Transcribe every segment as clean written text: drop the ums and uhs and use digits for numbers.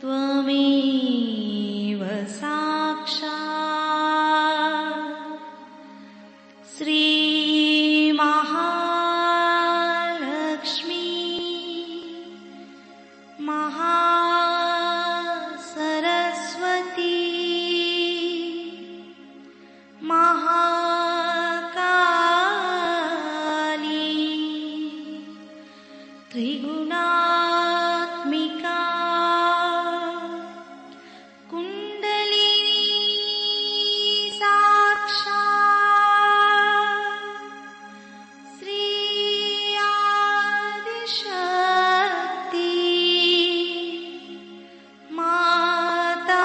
त्वमेव साक्षात् श्रीमहालक्ष्मी महासरस्वती महाकाली त्रिगुणात्मिका कुण्डलिनी साक्षात् श्री आदिशक्ति माताजी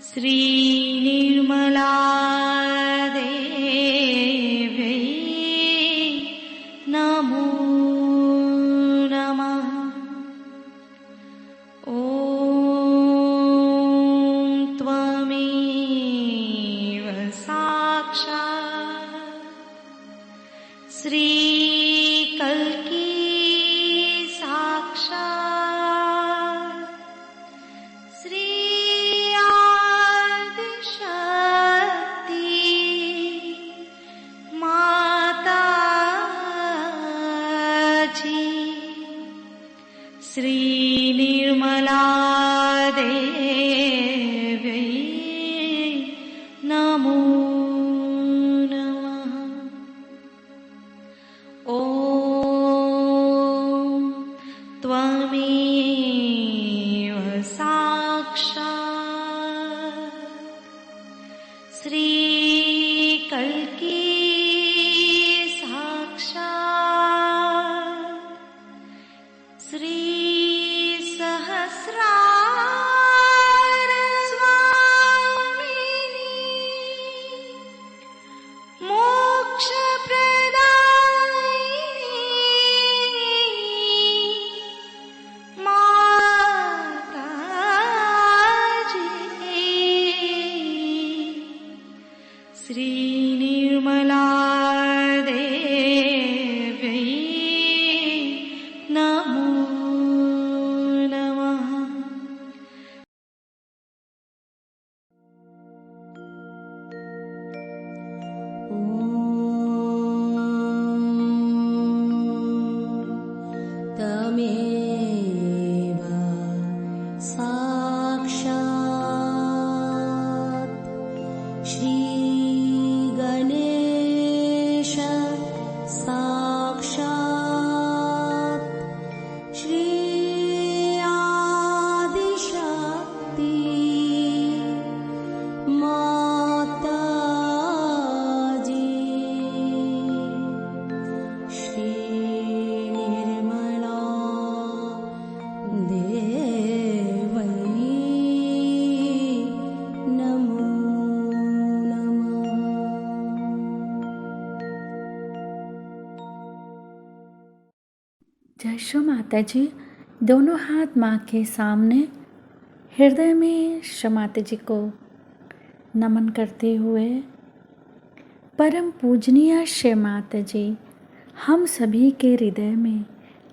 श्री निर्मला देवी नमो नमः। ॐ त्वमेव साक्षात् श्री कल्की साक्षात् श्री आदिशक्ति माताजी श्री निर्मला देवी नमो नमः। ॐ त्वमेव साक्षात् श्री कल्की साक्षात् श्री सहस्रार स्वामिनी मोक्ष प्रदायिनी माताजी श्री निर्मला देवी नमो नमः। तमेव साक्षात् श्री गणेश साक्षात् श्री आदिशक्ति माताजी श्री निर्मला देवी नमो नमः। जय शो माता जी। दोनों हाथ माँ के सामने हृदय में शो माता जी को नमन करते हुए, परम पूजनीय शो माता जी, हम सभी के हृदय में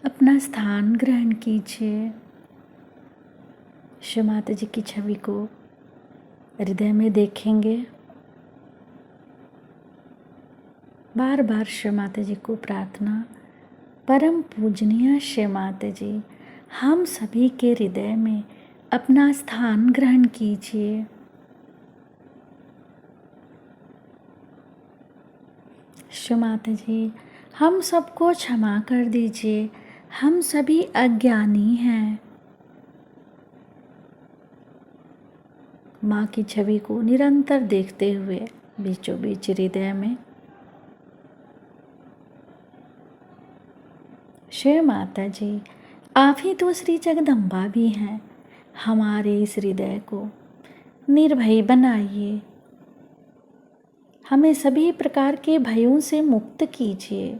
अपना स्थान ग्रहण कीजिए। शो माता जी की छवि को हृदय में देखेंगे। बार बार शो माता जी को प्रार्थना, परम पूजनीय शो माता जी, हम सभी के हृदय में अपना स्थान ग्रहण कीजिए। शो माता जी, हम सबको क्षमा कर दीजिए, हम सभी अज्ञानी हैं। माँ की छवि को निरंतर देखते हुए बीचों बीच हृदय में शो माता जी, आप ही तो श्री जगदम्बा भी हैं। हमारे इस हृदय को निर्भय बनाइए, हमें सभी प्रकार के भयों से मुक्त कीजिए।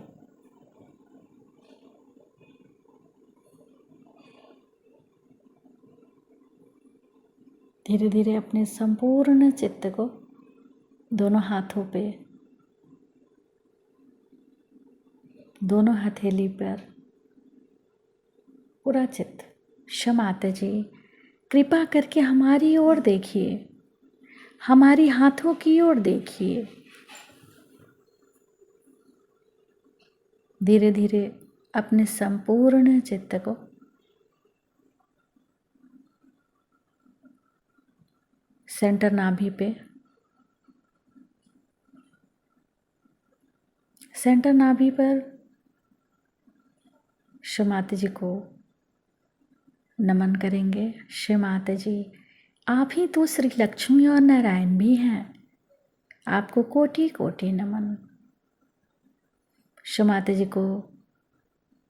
धीरे धीरे अपने संपूर्ण चित्त को दोनों हाथों पे दोनों हथेली पर पूरा चित्त। क्षमाते जी, कृपा करके हमारी ओर देखिए, हमारी हाथों की ओर देखिए। धीरे धीरे अपने संपूर्ण चित्त को सेंटर नाभि पे, सेंटर नाभि पर क्षमाते जी को नमन करेंगे। क्षमाते जी, आप ही तो श्री लक्ष्मी और नारायण भी हैं, आपको कोटि कोटि नमन। क्षमाते जी को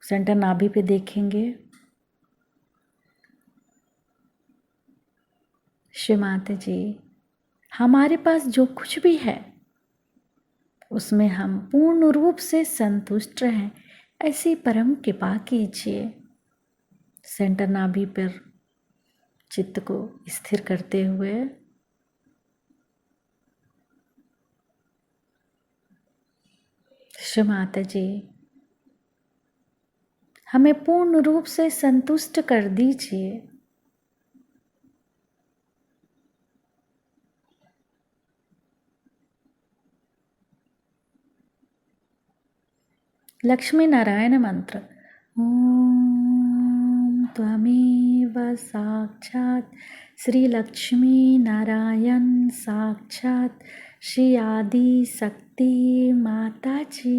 सेंटर नाभि पे देखेंगे। क्षमाते जी, हमारे पास जो कुछ भी है उसमें हम पूर्ण रूप से संतुष्ट रहें, ऐसी परम कृपा कीजिए। सेंटर नाभि पर चित्त को स्थिर करते हुए क्षमाते जी, हमें पूर्ण रूप से संतुष्ट कर दीजिए। लक्ष्मी नारायण मंत्र। ओम त्वमेव साक्षात् श्री लक्ष्मी नारायण साक्षात् श्री आदि शक्ति माता जी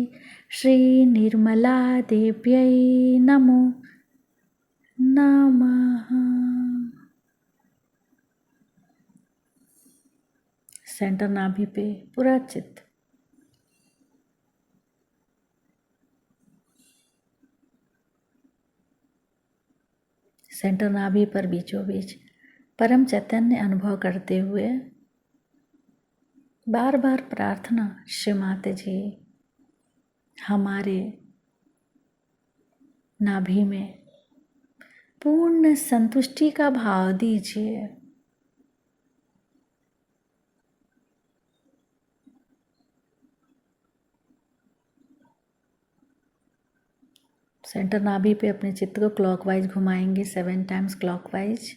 श्री निर्मला देव्यै नमो नमः। सेंटर नाभि पे पूरा चित्त। सेंटर नाभि पर बीचों बीच परम चैतन्य अनुभव करते हुए बार बार प्रार्थना। क्षमाते जी, हमारे नाभि में पूर्ण संतुष्टि का भाव दीजिए। सेंटर नाभि पे अपने चित्त को क्लॉकवाइज घुमाएंगे, 7 टाइम्स क्लॉकवाइज।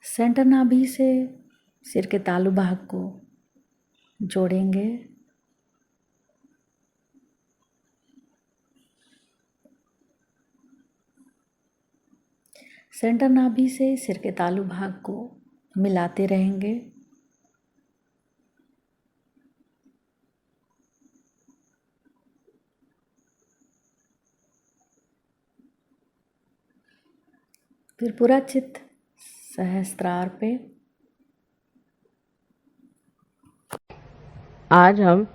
सेंटर नाभि से सिर के तालु भाग को जोड़ेंगे। सेंटर नाभि से सिर के तालु भाग को मिलाते रहेंगे। फिर पूरा चित्त सहस्त्रार पे। आज हम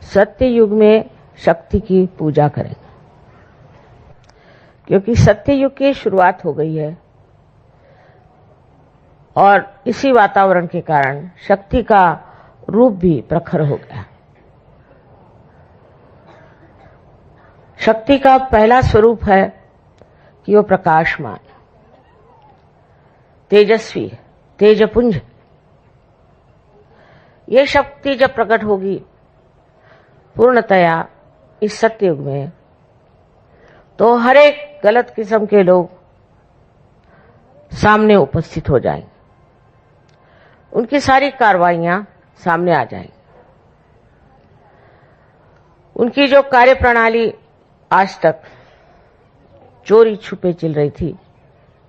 सत्य युग में शक्ति की पूजा करेंगे, क्योंकि सत्य युग की शुरुआत हो गई है और इसी वातावरण के कारण शक्ति का रूप भी प्रखर हो गया। शक्ति का पहला स्वरूप है कि वो प्रकाशमान, तेजस्वी, तेजपुंज। ये शक्ति जब प्रकट होगी पूर्णतया इस सत्ययुग में, तो हर एक गलत किस्म के लोग सामने उपस्थित हो जाएंगे, उनकी सारी कार्रवाइयां सामने आ जाएंगी। उनकी जो कार्य प्रणाली आज तक चोरी छुपे चल रही थी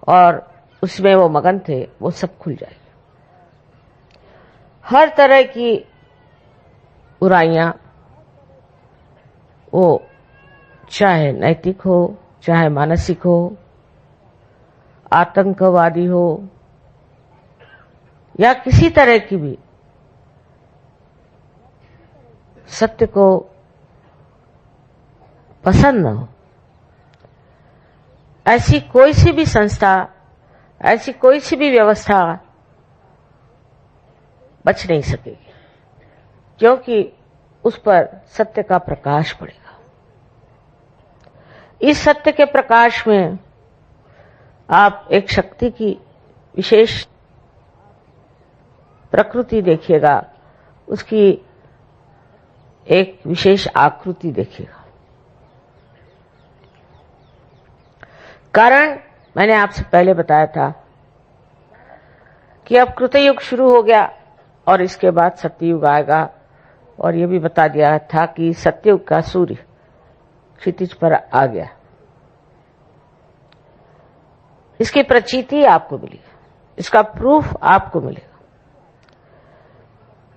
और उसमें वो मगन थे, वो सब खुल जाएगी। हर तरह की बुराइयां, वो चाहे नैतिक हो, चाहे मानसिक हो, आतंकवादी हो या किसी तरह की भी, सत्य को पसंद न हो, ऐसी कोई सी भी संस्था, ऐसी कोई सी भी व्यवस्था बच नहीं सकेगी, क्योंकि उस पर सत्य का प्रकाश पड़ेगा। इस सत्य के प्रकाश में आप एक शक्ति की विशेष प्रकृति देखिएगा, उसकी एक विशेष आकृति देखिएगा। कारण मैंने आपसे पहले बताया था कि अब कृतयुग शुरू हो गया और इसके बाद सत्ययुग आएगा, और ये भी बता दिया था कि सत्ययुग का सूर्य क्षितिज पर आ गया। इसकी प्रचीति आपको मिलेगी, इसका प्रूफ आपको मिलेगा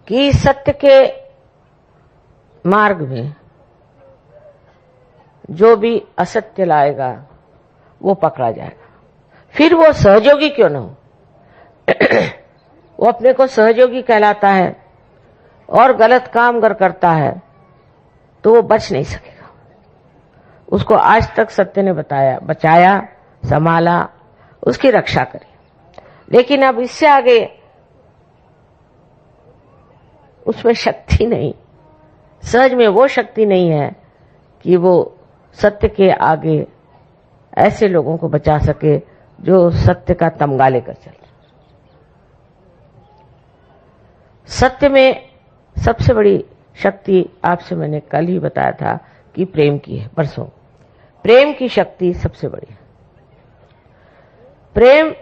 कि सत्य के मार्ग में जो भी असत्य लाएगा वो पकड़ा जाएगा। फिर वो सहयोगी क्यों न हो, वो अपने को सहयोगी कहलाता है और गलत काम अगर करता है तो वो बच नहीं सकेगा। उसको आज तक सत्य ने बचाया, संभाला, उसकी रक्षा करी। लेकिन अब इससे आगे उसमें शक्ति नहीं, सहज में वो शक्ति नहीं है कि वो सत्य के आगे ऐसे लोगों को बचा सके जो सत्य का तमगा लेकर चल रहे। सत्य में सबसे बड़ी शक्ति आपसे मैंने कल ही बताया था कि प्रेम की है, परसों। प्रेम की शक्ति सबसे बड़ी है। प्रेम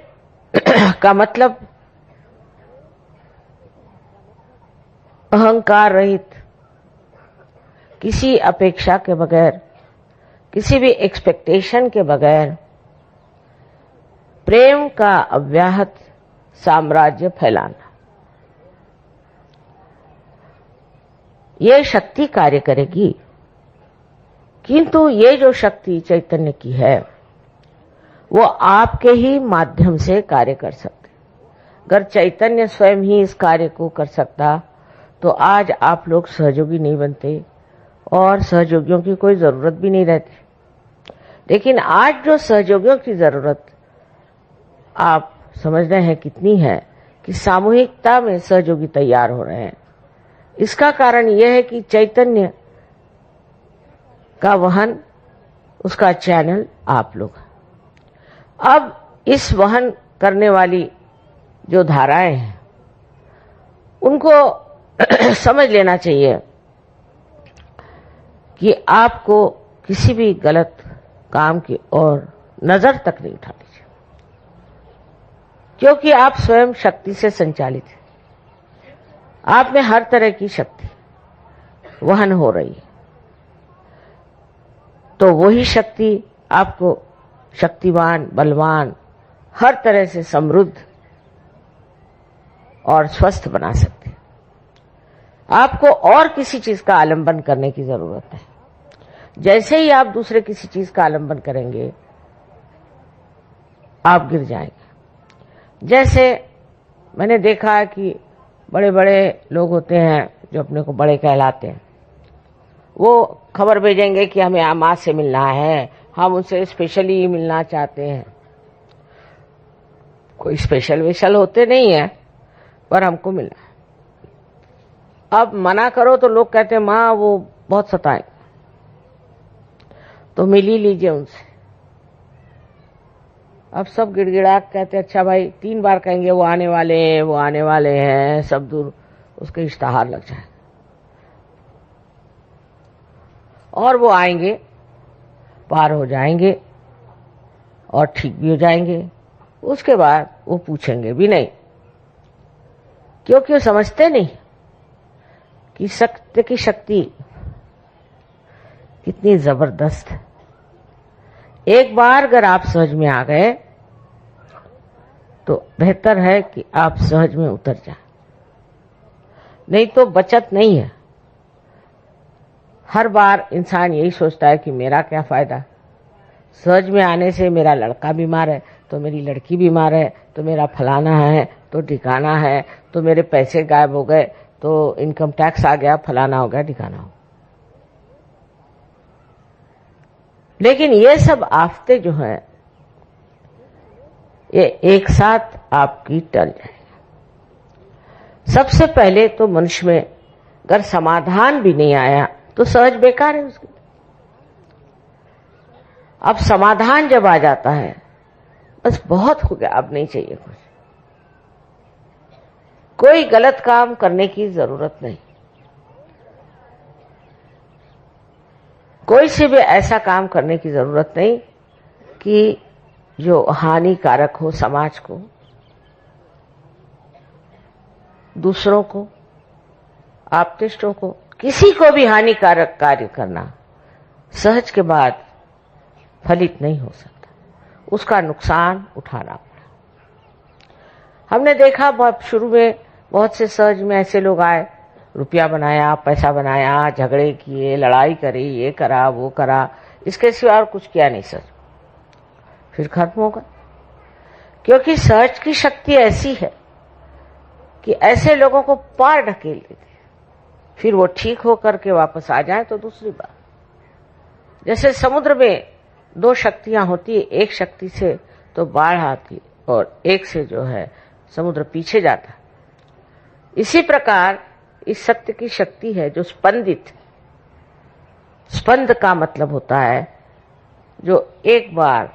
का मतलब अहंकार रहित, किसी अपेक्षा के बगैर, किसी भी एक्सपेक्टेशन के बगैर प्रेम का अव्याहत साम्राज्य फैलाना, ये शक्ति कार्य करेगी। किंतु ये जो शक्ति चैतन्य की है वो आपके ही माध्यम से कार्य कर सकते। अगर चैतन्य स्वयं ही इस कार्य को कर सकता तो आज आप लोग सहयोगी नहीं बनते और सहयोगियों की कोई जरूरत भी नहीं रहती। लेकिन आज जो सहयोगियों की जरूरत आप समझ रहे हैं कितनी है कि सामूहिकता में सहयोगी तैयार हो रहे हैं। इसका कारण यह है कि चैतन्य का वहन, उसका चैनल आप लोग। अब इस वहन करने वाली जो धाराएं हैं उनको समझ लेना चाहिए कि आपको किसी भी गलत काम की ओर नजर तक नहीं उठानी चाहिए, क्योंकि आप स्वयं शक्ति से संचालित हैं। आप में हर तरह की शक्ति वहन हो रही है, तो वही शक्ति आपको शक्तिवान, बलवान, हर तरह से समृद्ध और स्वस्थ बना सकती है। आपको और किसी चीज का आलंबन करने की जरूरत है। जैसे ही आप दूसरे किसी चीज का आलंबन करेंगे आप गिर जाएंगे। जैसे मैंने देखा है कि बड़े बड़े लोग होते हैं जो अपने को बड़े कहलाते हैं, वो खबर भेजेंगे कि हमें माँ से मिलना है, हम उनसे स्पेशली मिलना चाहते हैं। कोई स्पेशल होते नहीं है, पर हमको मिलना है। अब मना करो तो लोग कहते हैं माँ वो बहुत सताए, तो मिल ही लीजिए उनसे। अब सब गिड़गिड़ा कहते अच्छा भाई, 3 बार कहेंगे वो आने वाले हैं, वो आने वाले हैं, सब दूर उसके इश्तहार लग जाए और वो आएंगे, पार हो जाएंगे और ठीक भी हो जाएंगे। उसके बाद वो पूछेंगे भी नहीं, क्योंकि वो समझते नहीं कि सत्य की शक्ति कितनी जबरदस्त है। एक बार अगर आप सहज में आ गए तो बेहतर है कि आप सहज में उतर जाएं, नहीं तो बचत नहीं है। हर बार इंसान यही सोचता है कि मेरा क्या फायदा। सहज में आने से मेरा लड़का बीमार है तो मेरी लड़की बीमार है, तो मेरा फलाना है तो ठिकाना है, तो मेरे पैसे गायब हो गए, तो इनकम टैक्स आ गया, फलाना हो गया, ठिकाना हो। लेकिन ये सब आफतें जो हैं ये एक साथ आपकी टल जाएगी। सबसे पहले तो मनुष्य में अगर समाधान भी नहीं आया तो सहज बेकार है उसकी। अब समाधान जब आ जाता है, बस बहुत हो गया, अब नहीं चाहिए कुछ। कोई गलत काम करने की जरूरत नहीं, कोई से भी ऐसा काम करने की जरूरत नहीं कि जो हानिकारक हो समाज को, दूसरों को, आप्तेष्टों को, किसी को भी हानिकारक कार्य करना सहज के बाद फलित नहीं हो सकता, उसका नुकसान उठाना पड़ा। हमने देखा बहुत शुरू में बहुत से सहज में ऐसे लोग आए, रुपया बनाया, पैसा बनाया, झगड़े किए, लड़ाई करी, ये करा वो करा, इसके सिवा और कुछ किया नहीं सहज, फिर खत्म हो गया। क्योंकि सहज की शक्ति ऐसी है कि ऐसे लोगों को पार ढकेल देती है, फिर वो ठीक होकर के वापस आ जाए तो दूसरी बात। जैसे समुद्र में दो शक्तियां होती है, एक शक्ति से तो बाढ़ आती और एक से जो है समुद्र पीछे जाता। इसी प्रकार इस सत्य की शक्ति है जो स्पंदित, स्पंद का मतलब होता है जो एक बार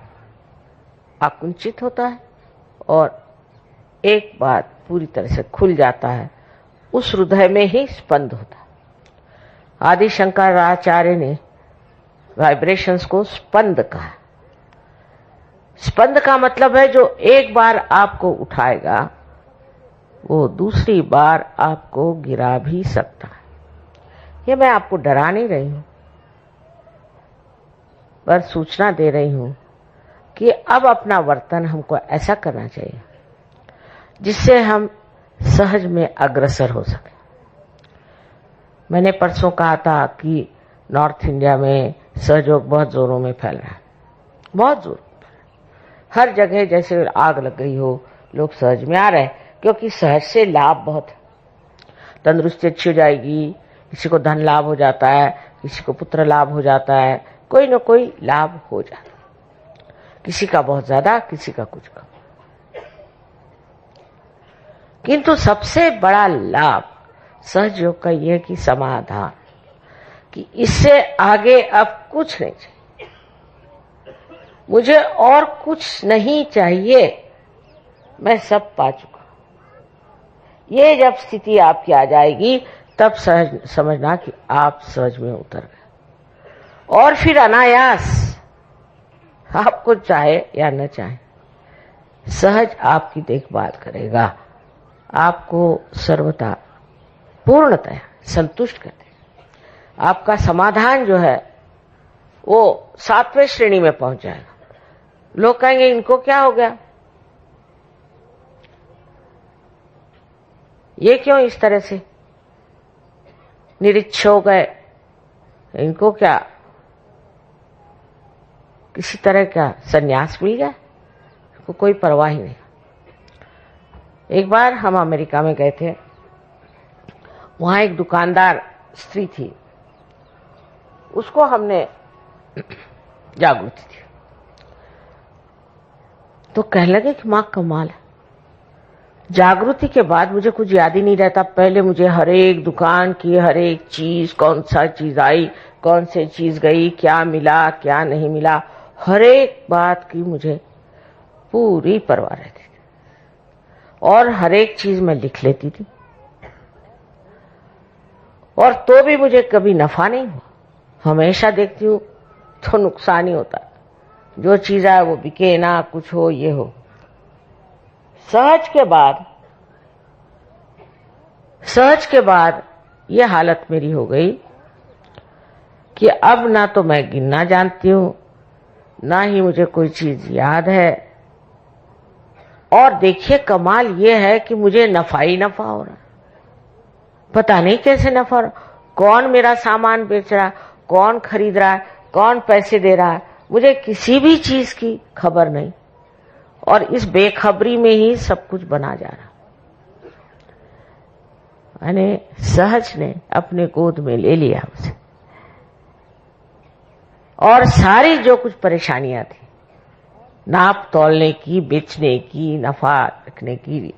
आकुंचित होता है और एक बार पूरी तरह से खुल जाता है, उस हृदय में ही स्पंद होता है। आदि शंकराचार्य ने वाइब्रेशंस को स्पंद कहा। स्पंद का मतलब है जो एक बार आपको उठाएगा वो दूसरी बार आपको गिरा भी सकता है। ये मैं आपको डरा नहीं रही हूं, पर सूचना दे रही हूं कि अब अपना वर्तन हमको ऐसा करना चाहिए जिससे हम सहज में अग्रसर हो सके। मैंने परसों कहा था कि नॉर्थ इंडिया में सहयोग बहुत जोरों में फैल रहा है, बहुत जोर, हर जगह जैसे आग लग गई हो, लोग सहज में आ रहे हैं क्योंकि सहज से लाभ बहुत है। तंदुरुस्ती अच्छी हो जाएगी, किसी को धन लाभ हो जाता है, किसी को पुत्र लाभ हो जाता है, कोई न कोई लाभ हो जाता है, किसी का बहुत ज्यादा, किसी का कुछ कम। किंतु सबसे बड़ा लाभ सहज योग का यह कि समाधान, कि इससे आगे अब कुछ नहीं चाहिए, मुझे और कुछ नहीं चाहिए, मैं सब पा चुका। ये जब स्थिति आपकी आ जाएगी तब सहज समझना कि आप सहज में उतर गए, और फिर अनायास आपको चाहे या न चाहे सहज आपकी देखभाल करेगा, आपको सर्वथा पूर्णतया संतुष्ट कर देगा। आपका समाधान जो है वो 7वें श्रेणी में पहुंच जाएगा। लोग कहेंगे इनको क्या हो गया, ये क्यों इस तरह से निरीक्ष हो गए, इनको क्या किसी तरह का संन्यास मिल गया, इनको कोई परवाह ही नहीं। एक बार हम अमेरिका में गए थे, वहां एक दुकानदार स्त्री थी, उसको हमने जागृति थी तो कहने लगे कि मां कमाल है। जागृति के बाद मुझे कुछ याद ही नहीं रहता, पहले मुझे हर एक दुकान की हर एक चीज, कौन सा चीज आई, कौन सी चीज गई, क्या मिला क्या नहीं मिला, हर एक बात की मुझे पूरी परवाह रहती थी और हर एक चीज मैं लिख लेती थी, और तो भी मुझे कभी नफा नहीं हुआ। हमेशा देखती हूं तो नुकसान ही होता है, जो चीज आए वो बिके ना, कुछ हो ये हो। सहज के बाद ये हालत मेरी हो गई कि अब ना तो मैं गिनना जानती हूं, ना ही मुझे कोई चीज याद है, और देखिए कमाल ये है कि मुझे नफा ही नफा हो रहा है। पता नहीं कैसे नफा हो रहा, कौन मेरा सामान बेच रहा है, कौन खरीद रहा है, कौन पैसे दे रहा है, मुझे किसी भी चीज की खबर नहीं, और इस बेखबरी में ही सब कुछ बना जा रहा। मैंने सहज ने अपने गोद में ले लिया उसे, और सारी जो कुछ परेशानियां थी, नाप तोलने की, बेचने की, नफा रखने की,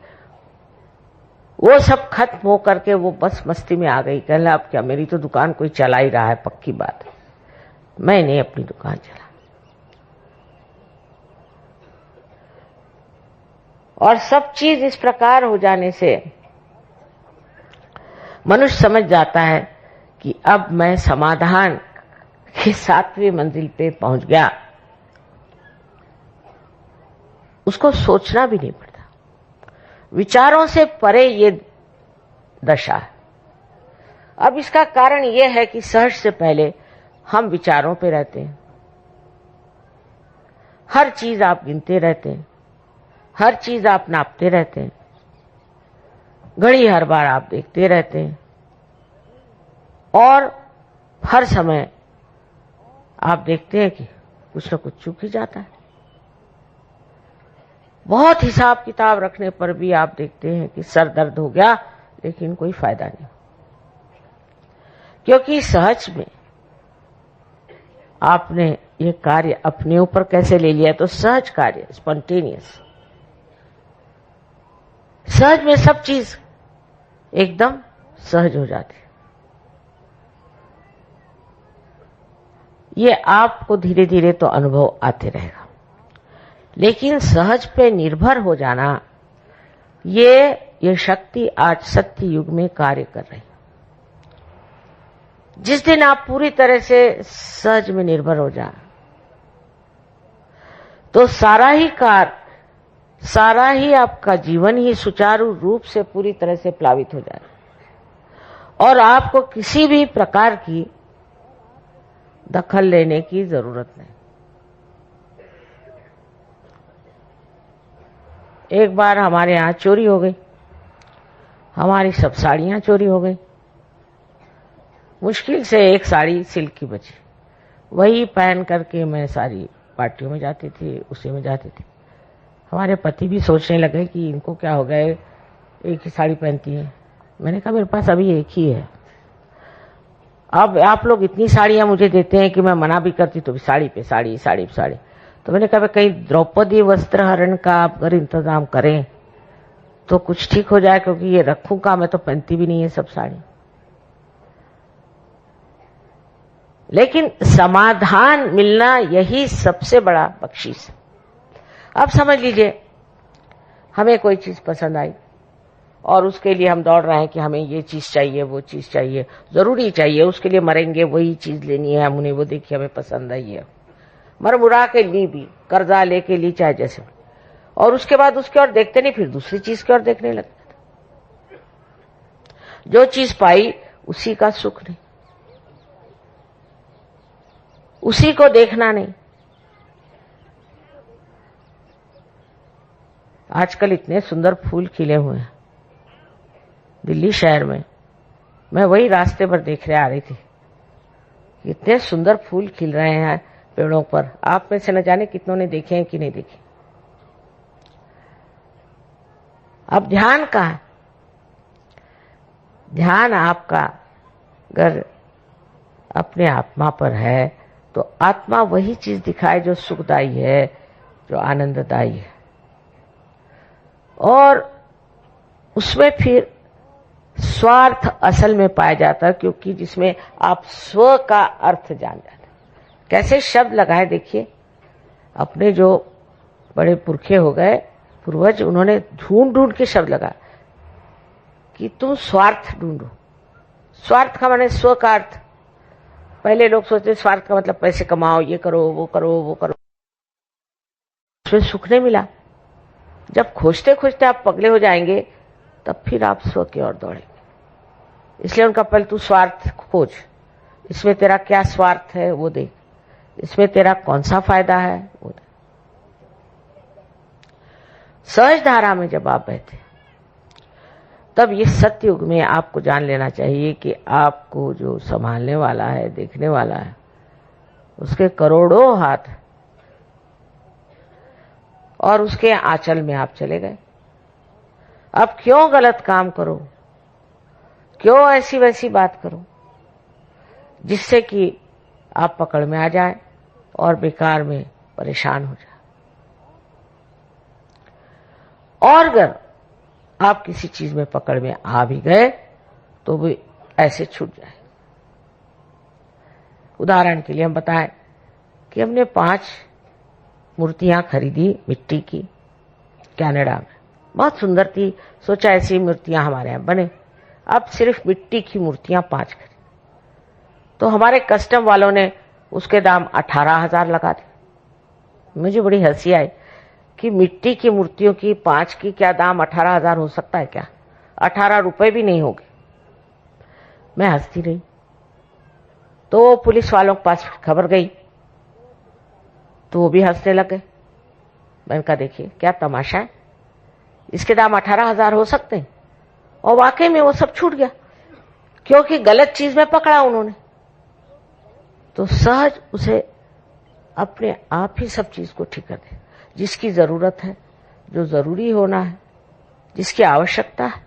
वो सब खत्म हो करके वो बस मस्ती में आ गई। कहने अब क्या, मेरी तो दुकान कोई चला ही रहा है, पक्की बात है, मैंने अपनी दुकान चला। और सब चीज इस प्रकार हो जाने से मनुष्य समझ जाता है कि अब मैं समाधान की 7वीं मंजिल पे पहुंच गया। उसको सोचना भी नहीं पड़ता, विचारों से परे ये दशा है। अब इसका कारण यह है कि सहज से पहले हम विचारों पे रहते हैं, हर चीज आप गिनते रहते हैं, हर चीज आप नापते रहते हैं, घड़ी हर बार आप देखते रहते हैं और हर समय आप देखते हैं कि कुछ न कुछ चूक ही जाता है। बहुत हिसाब किताब रखने पर भी आप देखते हैं कि सर दर्द हो गया, लेकिन कोई फायदा नहीं, क्योंकि सहज में आपने ये कार्य अपने ऊपर कैसे ले लिया। तो सहज कार्य, स्पॉन्टेनियस, सहज में सब चीज एकदम सहज हो जाती है। ये आपको धीरे धीरे तो अनुभव आते रहेगा, लेकिन सहज पे निर्भर हो जाना, ये शक्ति आज सत्य युग में कार्य कर रही है। जिस दिन आप पूरी तरह से सहज में निर्भर हो जाए तो सारा ही कार्य, सारा ही आपका जीवन ही सुचारू रूप से पूरी तरह से प्लावित हो जाए और आपको किसी भी प्रकार की दखल लेने की जरूरत नहीं। एक बार हमारे यहां चोरी हो गई, हमारी सब साड़ियां चोरी हो गई। मुश्किल से एक साड़ी सिल्क की बची, वही पहन करके मैं सारी पार्टियों में जाती थी, उसी में जाती थी। हमारे पति भी सोचने लगे कि इनको क्या हो गया, एक ही साड़ी पहनती है। मैंने कहा मेरे पास अभी एक ही है। अब आप लोग इतनी साड़ियां मुझे देते हैं कि मैं मना भी करती तो भी साड़ी पे साड़ी, साड़ी पे साड़ी। तो मैंने कहा कहीं द्रौपदी वस्त्र हरण का आप अगर इंतजाम करें तो कुछ ठीक हो जाए, क्योंकि ये रखूं का मैं तो पहनती भी नहीं है सब साड़ी। लेकिन समाधान मिलना यही सबसे बड़ा बख्शीश है। अब समझ लीजिए हमें कोई चीज पसंद आई और उसके लिए हम दौड़ रहे हैं कि हमें ये चीज चाहिए, वो चीज चाहिए, जरूरी चाहिए, उसके लिए मरेंगे, वही चीज लेनी है हमने, वो देखिए हमें पसंद आई है, मर मुरा के ली भी, कर्जा लेके ली, चाहे जैसे, और उसके बाद उसके और देखते नहीं, फिर दूसरी चीज की ओर देखने लगते। जो चीज पाई उसी का सुख नहीं, उसी को देखना नहीं। आजकल इतने सुंदर फूल खिले हुए हैं दिल्ली शहर में, मैं वही रास्ते पर देखने आ रही थी, इतने सुंदर फूल खिल रहे हैं पेड़ों पर। आप में से न जाने कितनों ने देखे हैं कि नहीं देखे। अब ध्यान का है, ध्यान आपका अगर अपने आत्मा पर है तो आत्मा वही चीज दिखाए जो सुखदायी है, जो आनंददायी है, और उसमें फिर स्वार्थ असल में पाया जाता है, क्योंकि जिसमें आप स्व का अर्थ जान जाते। कैसे शब्द लगाए देखिए, अपने जो बड़े पुरखे हो गए पूर्वज, उन्होंने ढूंढ ढूंढ के शब्द लगाए कि तुम स्वार्थ ढूंढो। स्वार्थ का माने स्व का अर्थ। पहले लोग सोचते स्वार्थ का मतलब पैसे कमाओ, ये करो, वो करो, वो करो, उसमें सुख नहीं मिला। जब खोजते खोजते आप पगले हो जाएंगे तब फिर आप स्व की ओर दौड़ेंगे। इसलिए उनका पहले तू स्वार्थ खोज, इसमें तेरा क्या स्वार्थ है वो देख, इसमें तेरा कौन सा फायदा है वो देख। सहज धारा में जब आप बहते तब ये सत्युग में आपको जान लेना चाहिए कि आपको जो संभालने वाला है, देखने वाला है, उसके करोड़ों हाथ और उसके आंचल में आप चले गए। अब क्यों गलत काम करो, क्यों ऐसी वैसी बात करो जिससे कि आप पकड़ में आ जाए और बेकार में परेशान हो जाए। और अगर आप किसी चीज में पकड़ में आ भी गए तो भी ऐसे छूट जाए। उदाहरण के लिए हम बताएं कि हमने 5 मूर्तियां खरीदी मिट्टी की कनाडा में। बहुत सुंदर थी। सोचा ऐसी मूर्तियां हमारे यहाँ बने। अब सिर्फ मिट्टी की मूर्तियां 5 खरीदी, तो हमारे कस्टम वालों ने उसके दाम 18,000 लगा दिए। मुझे बड़ी हंसी आई कि मिट्टी की मूर्तियों की 5 की क्या दाम 18,000 हो सकता है क्या? 18 रुपए भी नहीं होंगे। मैं हंसती रही। तो पुलिस वालों के पास खबर गई तो वो भी हंसने लगे। मैंने कहा देखिए क्या तमाशा है, इसके दाम 18,000 हो सकते हैं। और वाकई में वो सब छूट गया, क्योंकि गलत चीज में पकड़ा उन्होंने। तो सहज उसे अपने आप ही सब चीज को ठीक कर दे। जिसकी जरूरत है, जो जरूरी होना है, जिसकी आवश्यकता है,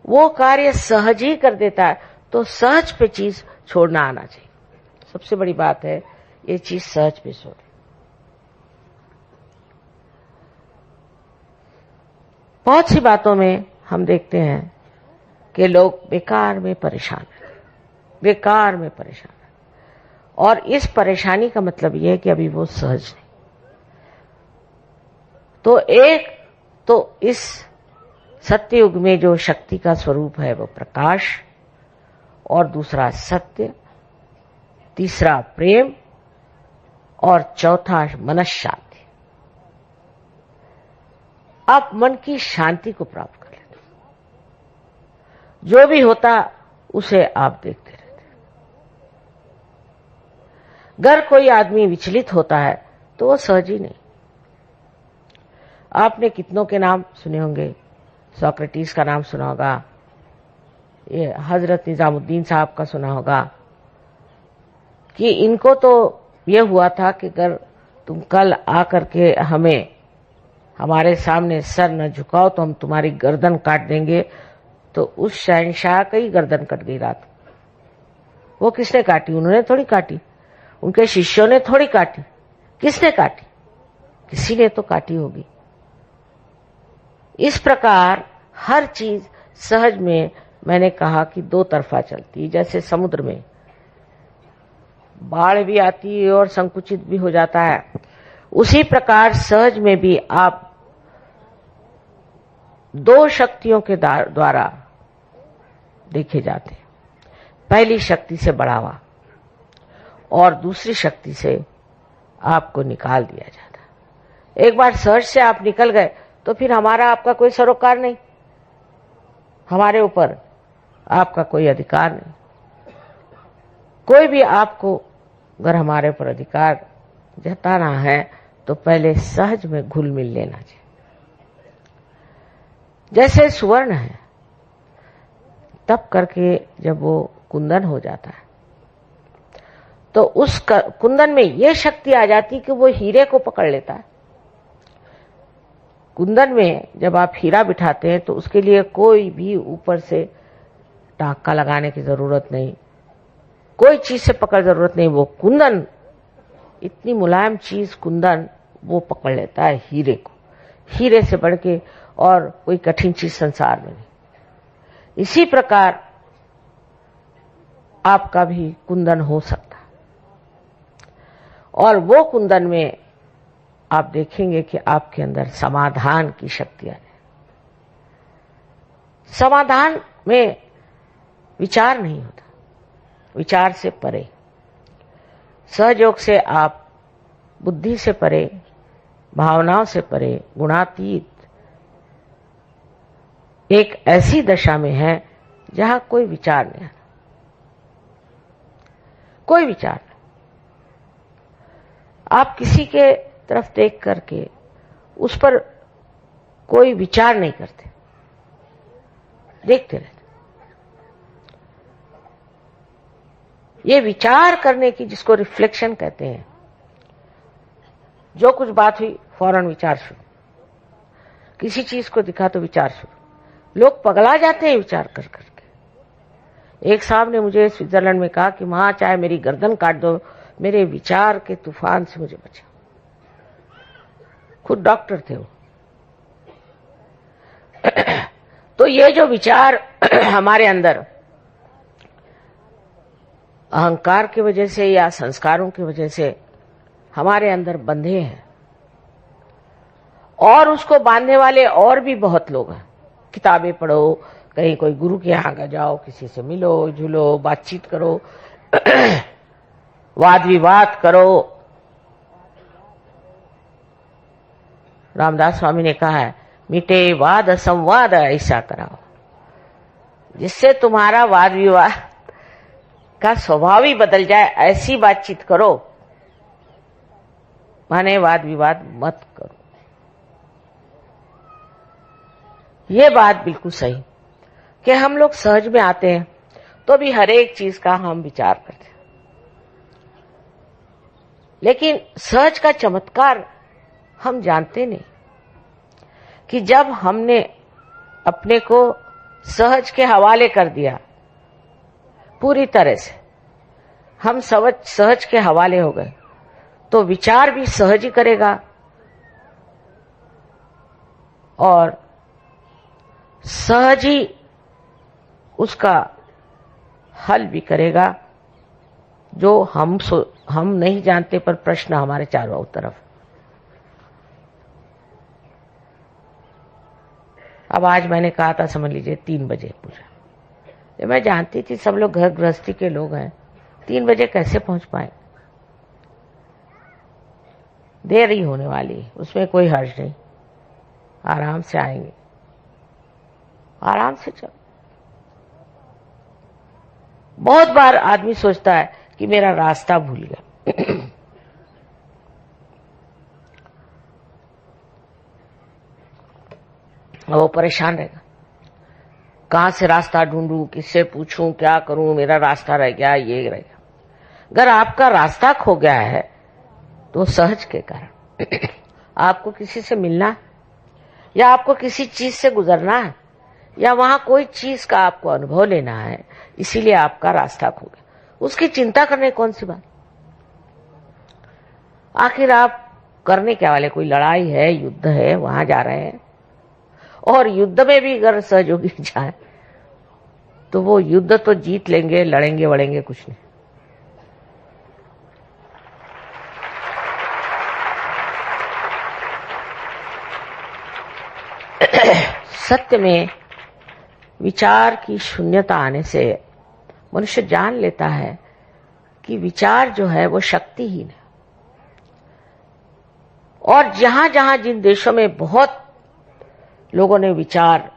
वो कार्य सहज ही कर देता है। तो सहज पे चीज छोड़ना आना चाहिए। सबसे बड़ी बात है ये चीज सहज पे छोड़। बहुत सी बातों में हम देखते हैं कि लोग बेकार में परेशान हैं, बेकार में परेशान हैं। और इस परेशानी का मतलब यह है कि अभी वो सहज नहीं। तो एक तो इस सत्ययुग में जो शक्ति का स्वरूप है वो प्रकाश, और दूसरा सत्य, तीसरा प्रेम, और चौथा मनःशांति। आप मन की शांति को प्राप्त कर लेते, जो भी होता उसे आप देखते रहते। अगर कोई आदमी विचलित होता है तो वो सहज ही नहीं। आपने कितनों के नाम सुने होंगे, सोक्रेटिस का नाम सुना होगा, ये हजरत निजामुद्दीन साहब का सुना होगा कि इनको तो ये हुआ था कि अगर तुम कल आकर के हमें हमारे सामने सर न झुकाओ तो हम तुम्हारी गर्दन काट देंगे। तो उस शहंशाह की ही गर्दन कट गई रात। वो किसने काटी? उन्होंने थोड़ी काटी, उनके शिष्यों ने थोड़ी काटी। किसने काटी? किसी ने तो काटी होगी। इस प्रकार हर चीज सहज में, मैंने कहा कि 2 तरफा चलती है। जैसे समुद्र में बाढ़ भी आती है और संकुचित भी हो जाता है, उसी प्रकार सहज में भी आप 2 शक्तियों के द्वारा देखे जाते हैं। पहली शक्ति से बढ़ावा और दूसरी शक्ति से आपको निकाल दिया जाता है। एक बार सहज से आप निकल गए तो फिर हमारा आपका कोई सरोकार नहीं, हमारे ऊपर आपका कोई अधिकार नहीं। कोई भी आपको अगर हमारे ऊपर अधिकार जताना है तो पहले सहज में घुल मिल लेना चाहिए। जैसे सुवर्ण है, तब करके जब वो कुंदन हो जाता है तो उस कुंदन में ये शक्ति आ जाती कि वो हीरे को पकड़ लेता है। कुंदन में जब आप हीरा बिठाते हैं तो उसके लिए कोई भी ऊपर से टांका लगाने की जरूरत नहीं, कोई चीज से पकड़ जरूरत नहीं। वो कुंदन, इतनी मुलायम चीज कुंदन, वो पकड़ लेता है हीरे को। हीरे से बढ़ के और कोई कठिन चीज संसार में नहीं। इसी प्रकार आपका भी कुंदन हो सकता है। और वो कुंदन में आप देखेंगे कि आपके अंदर समाधान की शक्तियां हैं। समाधान में विचार नहीं होता, विचार से परे, सहयोग से आप बुद्धि से परे, भावनाओं से परे, गुणातीत एक ऐसी दशा में है जहां कोई विचार नहीं आता, कोई विचार नहीं। आप किसी के तरफ देख करके उस पर कोई विचार नहीं करते, देखते रहते। ये विचार करने की, जिसको रिफ्लेक्शन कहते हैं, जो कुछ बात हुई फौरन विचार शुरू, किसी चीज को दिखा तो विचार शुरू। लोग पगला जाते हैं विचार कर करके। एक साहब ने मुझे स्विट्जरलैंड में कहा कि मां चाहे मेरी गर्दन काट दो, मेरे विचार के तूफान से मुझे बचा। खुद डॉक्टर थे वो। तो ये जो विचार हमारे अंदर अहंकार की वजह से या संस्कारों की वजह से हमारे अंदर बंधे हैं, और उसको बांधने वाले और भी बहुत लोग हैं। किताबें पढ़ो, कहीं कोई गुरु के यहाँ जाओ, किसी से मिलो जुलो, बातचीत करो, वाद विवाद करो। रामदास स्वामी ने कहा है, मिटे वाद संवाद ऐसा कराओ, जिससे तुम्हारा वाद विवाद का स्वभाव ही बदल जाए, ऐसी बातचीत करो, माने वाद विवाद मत करो। ये बात बिल्कुल सही कि हम लोग सहज में आते हैं तो भी हर एक चीज का हम विचार करते हैं, लेकिन सहज का चमत्कार हम जानते नहीं कि जब हमने अपने को सहज के हवाले कर दिया, पूरी तरह से हम सहज के हवाले हो गए, तो विचार भी सहज ही करेगा और सहज ही उसका हल भी करेगा, जो हम नहीं जानते पर प्रश्न हमारे चारों तरफ। अब आज मैंने कहा था, समझ लीजिए 3 बजे पूजा, मैं जानती थी सब लोग घर गृहस्थी के लोग हैं, 3 बजे कैसे पहुंच पाए। देर ही होने वाली, उसमें कोई हर्ज नहीं, आराम से आएंगे, आराम से चलो। बहुत बार आदमी सोचता है कि मेरा रास्ता भूल गया। वो परेशान रहेगा, कहां से रास्ता ढूंढूं, किससे पूछूं, क्या करूं, मेरा रास्ता रह गया, ये रह गया। अगर आपका रास्ता खो गया है तो सहज के कारण आपको किसी से मिलना है, या आपको किसी चीज से गुजरना है, या वहां कोई चीज का आपको अनुभव लेना है, इसीलिए आपका रास्ता खो गया। उसकी चिंता करने कौन सी बात। आखिर आप करने क्या वाले, कोई लड़ाई है, युद्ध है, वहां जा रहे हैं, और युद्ध में भी अगर सहयोगी जाए तो वो युद्ध तो जीत लेंगे, लड़ेंगे वड़ेंगे कुछ नहीं। सत्य में विचार की शून्यता आने से मनुष्य जान लेता है कि विचार जो है वो शक्तिहीन है। और जहां जहां जिन देशों में बहुत लोगों ने विचार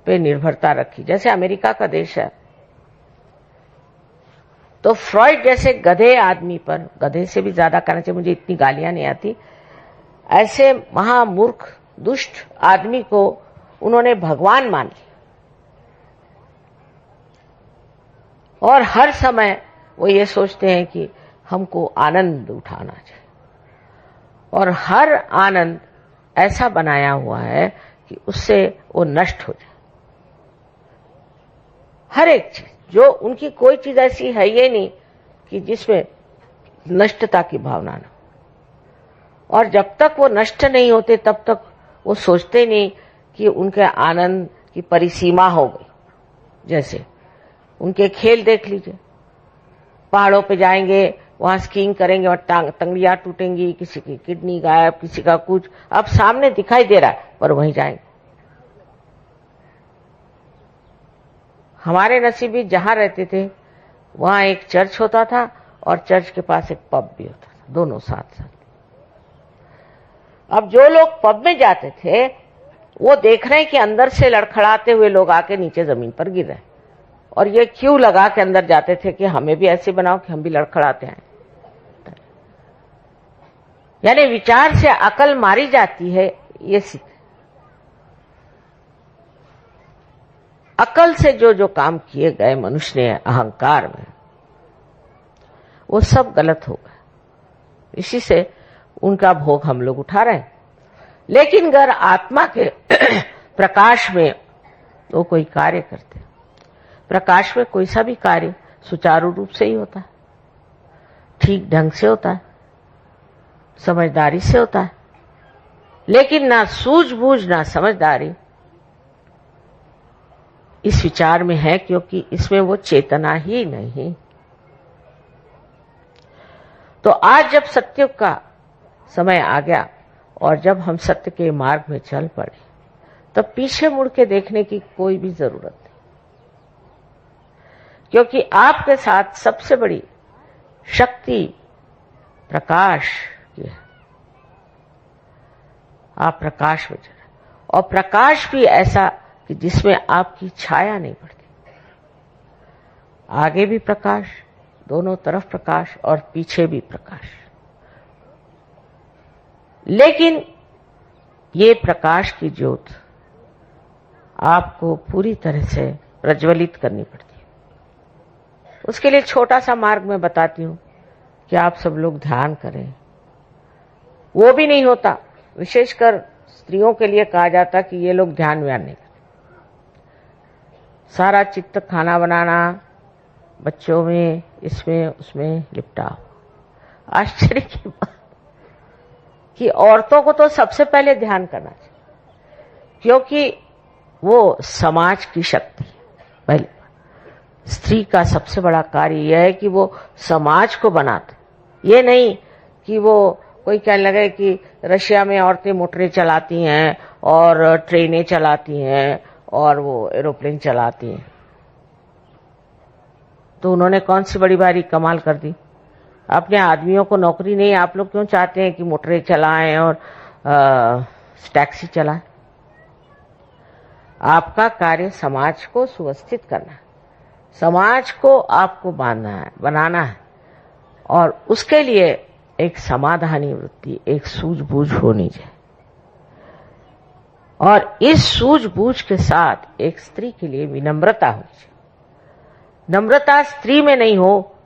पे निर्भरता रखी, जैसे अमेरिका का देश है, तो फ्रॉइड जैसे गधे आदमी पर, गधे से भी ज्यादा कहना चाहिए, मुझे इतनी गालियां नहीं आती, ऐसे महामूर्ख दुष्ट आदमी को उन्होंने भगवान मान लिया, और हर समय वो ये सोचते हैं कि हमको आनंद उठाना चाहिए, और हर आनंद ऐसा बनाया हुआ है कि उससे वो नष्ट हो जाए। हर एक चीज, जो उनकी कोई चीज ऐसी है ये नहीं कि जिसमें नष्टता की भावना न हो, और जब तक वो नष्ट नहीं होते तब तक वो सोचते नहीं कि उनके आनंद की परिसीमा हो गई। जैसे उनके खेल देख लीजिए, पहाड़ों पे जाएंगे, वहां स्कीइंग करेंगे और तंगड़ियां टूटेंगी, किसी की किडनी गायब, किसी का कुछ, अब सामने दिखाई दे रहा है पर वहीं जाएंगे। हमारे नसीबी जहां रहते थे वहां एक चर्च होता था और चर्च के पास एक पब भी होता था, दोनों साथ साथ। अब जो लोग पब में जाते थे वो देख रहे हैं कि अंदर से लड़खड़ाते हुए लोग आके नीचे जमीन पर गिर रहे हैं, और ये क्यों लगा के अंदर जाते थे कि हमें भी ऐसे बनाओ कि हम भी लड़खड़ाते हैं। यानी विचार से अकल मारी जाती है, ये सीख। अकल से जो जो काम किए गए मनुष्य ने अहंकार में, वो सब गलत हो गए, इसी से उनका भोग हम लोग उठा रहे हैं। लेकिन अगर आत्मा के प्रकाश में वो कोई कार्य करते, प्रकाश में कोई सा भी कार्य सुचारू रूप से ही होता है, ठीक ढंग से होता है, समझदारी से होता है। लेकिन ना सूझबूझ ना समझदारी इस विचार में है, क्योंकि इसमें वो चेतना ही नहीं। तो आज जब सत्युग का समय आ गया और जब हम सत्य के मार्ग में चल पड़े तब पीछे मुड़ के देखने की कोई भी जरूरत नहीं, क्योंकि आपके साथ सबसे बड़ी शक्ति प्रकाश की है। आप प्रकाश में चले, और प्रकाश भी ऐसा कि जिसमें आपकी छाया नहीं पड़ती। आगे भी प्रकाश, दोनों तरफ प्रकाश और पीछे भी प्रकाश। लेकिन ये प्रकाश की ज्योत आपको पूरी तरह से प्रज्वलित करनी पड़ती है। उसके लिए छोटा सा मार्ग मैं बताती हूं कि आप सब लोग ध्यान करें। वो भी नहीं होता, विशेषकर स्त्रियों के लिए कहा जाता कि ये लोग ध्यान व्यान नहीं करते। सारा चित्त खाना बनाना, बच्चों में, इसमें उसमें लिपटा। आश्चर्य की बात कि औरतों को तो सबसे पहले ध्यान करना चाहिए, क्योंकि वो समाज की शक्ति है। पहले स्त्री का सबसे बड़ा कार्य यह है कि वो समाज को बनाता, ये नहीं कि वो कोई कहने लगे कि रशिया में औरतें मोटरें चलाती हैं और ट्रेनें चलाती हैं और वो एरोप्लेन चलाती हैं, तो उन्होंने कौन सी बड़ी भारी कमाल कर दी। अपने आदमियों को नौकरी नहीं, आप लोग क्यों चाहते हैं कि मोटरें चलाएं और टैक्सी चलाएं। आपका कार्य समाज को सुव्यवस्थित करना है, समाज को आपको बांधना है, बनाना है, और उसके लिए एक समाधानी वृत्ति, एक सूझबूझ होनी चाहिए। और इस सूझबूझ के साथ एक स्त्री के लिए विनम्रता होनी चाहिए। नम्रता स्त्री में नहीं हो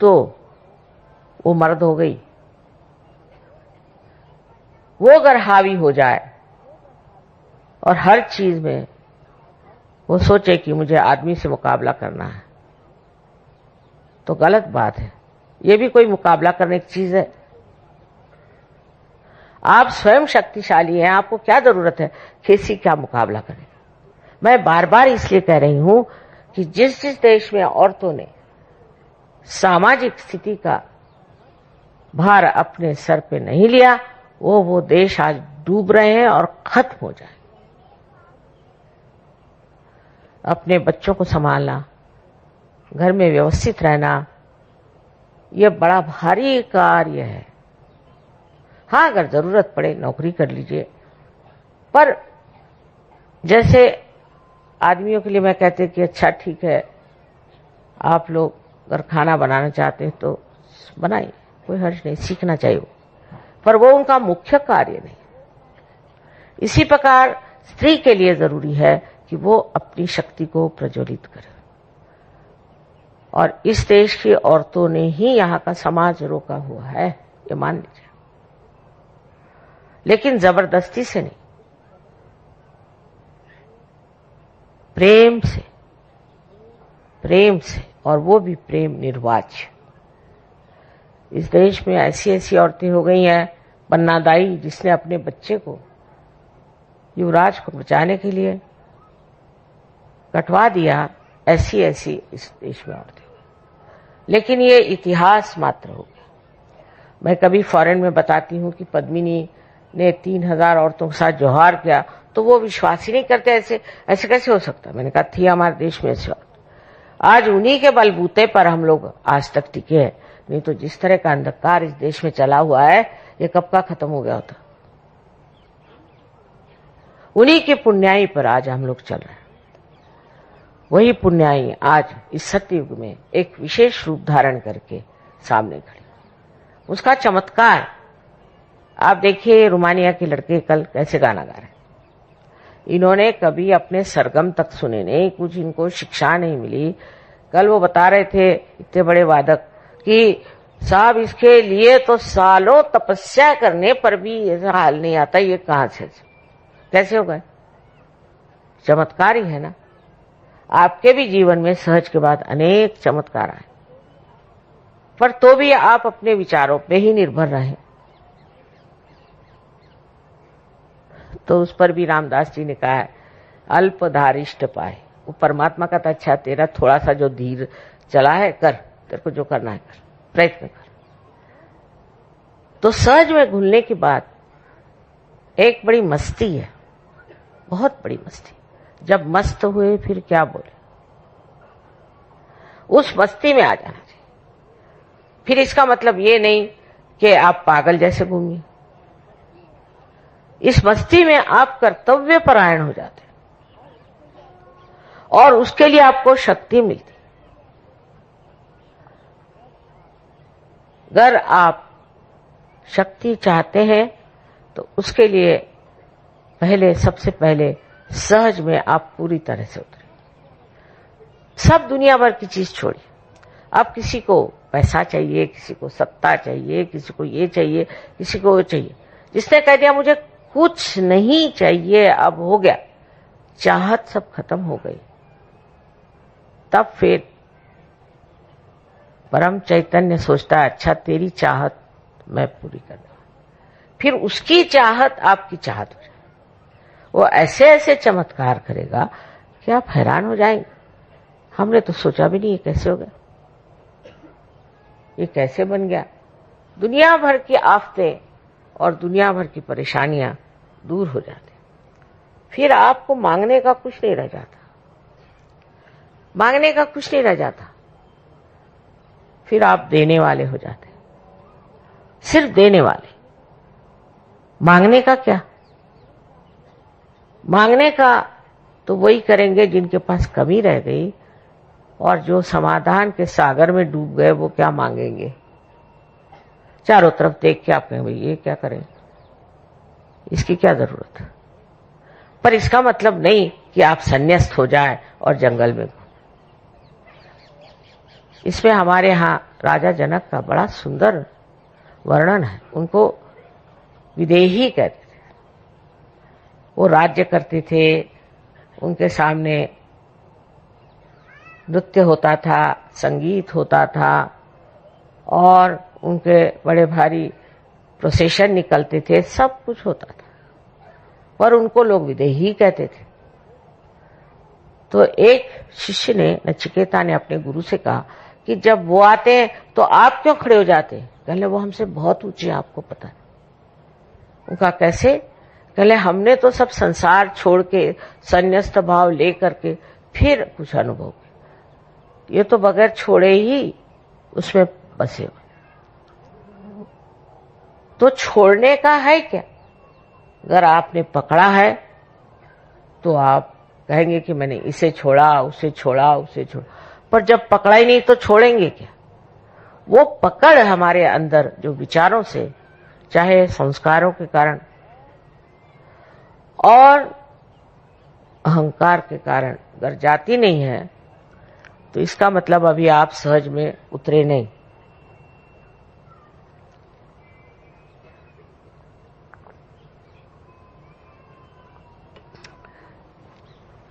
तो वो मर्द हो गई। वो अगर हावी हो जाए और हर चीज में वो सोचे कि मुझे आदमी से मुकाबला करना है, तो गलत बात है। ये भी कोई मुकाबला करने की चीज है? आप स्वयं शक्तिशाली हैं, आपको क्या जरूरत है किसी का मुकाबला करने। मैं बार बार इसलिए कह रही हूं कि जिस जिस देश में औरतों ने सामाजिक स्थिति का भार अपने सर पे नहीं लिया, वो देश आज डूब रहे हैं और खत्म हो जाए। अपने बच्चों को संभालना, घर में व्यवस्थित रहना, यह बड़ा भारी कार्य है। हाँ, अगर जरूरत पड़े नौकरी कर लीजिए, पर जैसे आदमियों के लिए मैं कहती कि अच्छा ठीक है, आप लोग अगर खाना बनाना चाहते हैं तो बनाइए, कोई हर्ज नहीं, सीखना चाहिए, पर वो उनका मुख्य कार्य नहीं। इसी प्रकार स्त्री के लिए जरूरी है कि वो अपनी शक्ति को प्रज्वलित करे, और इस देश की औरतों ने ही यहाँ का समाज रोका हुआ है, ये मान लीजिए, लेकिन जबरदस्ती से नहीं, प्रेम से, और वो भी प्रेम निर्वाच्य। इस देश में ऐसी ऐसी औरतें हो गई हैं, बन्नादाई जिसने अपने बच्चे को, युवराज को बचाने के लिए कटवा दिया, ऐसी ऐसी इस देश में औरतें। लेकिन ये इतिहास मात्र हो गया। मैं कभी फॉरेन में बताती हूँ कि पद्मिनी ने 3000 औरतों के साथ जोहार किया, तो वो विश्वास ही नहीं करते, ऐसे कैसे हो सकता। मैंने कहा थी हमारे देश में ऐसी औरत। आज उन्हीं के बलबूते पर हम लोग आज तक टिके हैं, नहीं तो जिस तरह का अंधकार इस देश में चला हुआ है, ये कब का खत्म हो गया होता। उन्हीं के पुण्याई पर आज हम लोग चल रहे हैं। वही पुण्याई आज इस सतयुग में एक विशेष रूप धारण करके सामने खड़ी। उसका चमत्कार आप देखिए, रोमानिया के लड़के कल कैसे गाना गा रहे हैं। इन्होंने कभी अपने सरगम तक सुने नहीं, कुछ इनको शिक्षा नहीं मिली। कल वो बता रहे थे इतने बड़े वादक कि साहब इसके लिए तो सालों तपस्या करने पर भी ऐसा हाल नहीं आता, ये कहां से कैसे हो गए। चमत्कार ही है ना। आपके भी जीवन में सहज के बाद अनेक चमत्कार आए, पर तो भी आप अपने विचारों पे ही निर्भर रहे। तो उस पर भी रामदास जी ने कहा है, अल्पधारिष्ट पाए। वो परमात्मा का था, अच्छा तेरा थोड़ा सा जो धीर चला है कर, तेरे को जो करना है कर, प्रयत्न कर। तो सहज में घुलने के बाद एक बड़ी मस्ती है, बहुत बड़ी मस्ती। जब मस्त हुए फिर क्या बोले, उस मस्ती में आ जाना चाहिए। फिर इसका मतलब ये नहीं कि आप पागल जैसे घूमिए, इस मस्ती में आप कर्तव्य परायण हो जाते और उसके लिए आपको शक्ति मिलती। अगर आप शक्ति चाहते हैं तो उसके लिए सबसे पहले सहज में आप पूरी तरह से उतरे। सब दुनिया भर की चीज छोड़िए। आप किसी को पैसा चाहिए, किसी को सत्ता चाहिए, किसी को ये चाहिए, किसी को वो चाहिए। जिसने कह दिया मुझे कुछ नहीं चाहिए, अब हो गया, चाहत सब खत्म हो गई, तब फिर परम चैतन्य सोचता है अच्छा तेरी चाहत मैं पूरी कर दूं। फिर उसकी चाहत आपकी चाहत हो जाए। वो ऐसे ऐसे चमत्कार करेगा कि आप हैरान हो जाएंगे। हमने तो सोचा भी नहीं ये कैसे हो गया, ये कैसे बन गया। दुनिया भर की आफतें और दुनिया भर की परेशानियां दूर हो जाती। फिर आपको मांगने का कुछ नहीं रह जाता, मांगने का कुछ नहीं रह जाता। फिर आप देने वाले हो जाते, सिर्फ देने वाले। मांगने का क्या, मांगने का तो वही करेंगे जिनके पास कमी रह गई और जो समाधान के सागर में डूब गए, वो क्या मांगेंगे। चारों तरफ देख के आप कहेंगे ये क्या करें, इसकी क्या जरूरत है। पर इसका मतलब नहीं कि आप संन्यास्त हो जाए और जंगल में। इसमें हमारे यहाँ राजा जनक का बड़ा सुंदर वर्णन है। उनको विदेही कहते थे। वो राज्य करते थे, उनके सामने नृत्य होता था, संगीत होता था और उनके बड़े भारी प्रोसेशन निकलते थे, सब कुछ होता था, पर उनको लोग विदेही कहते थे। तो एक शिष्य ने, नचिकेता ने अपने गुरु से कहा कि जब वो आते हैं तो आप क्यों खड़े हो जाते हैं। कहले वो हमसे बहुत ऊंचे, आपको पता है। उनका कैसे। कहले हमने तो सब संसार छोड़ के संन्यस्त भाव लेकर के फिर कुछ अनुभव किया, ये तो बगैर छोड़े ही उसमें बसे हुए। तो छोड़ने का है क्या। अगर आपने पकड़ा है तो आप कहेंगे कि मैंने इसे छोड़ा, उसे छोड़ा, उसे छोड़ा, पर जब पकड़ा ही नहीं तो छोड़ेंगे क्या। वो पकड़ हमारे अंदर जो विचारों से, चाहे संस्कारों के कारण और अहंकार के कारण अगर जाती नहीं है तो इसका मतलब अभी आप सहज में उतरे नहीं।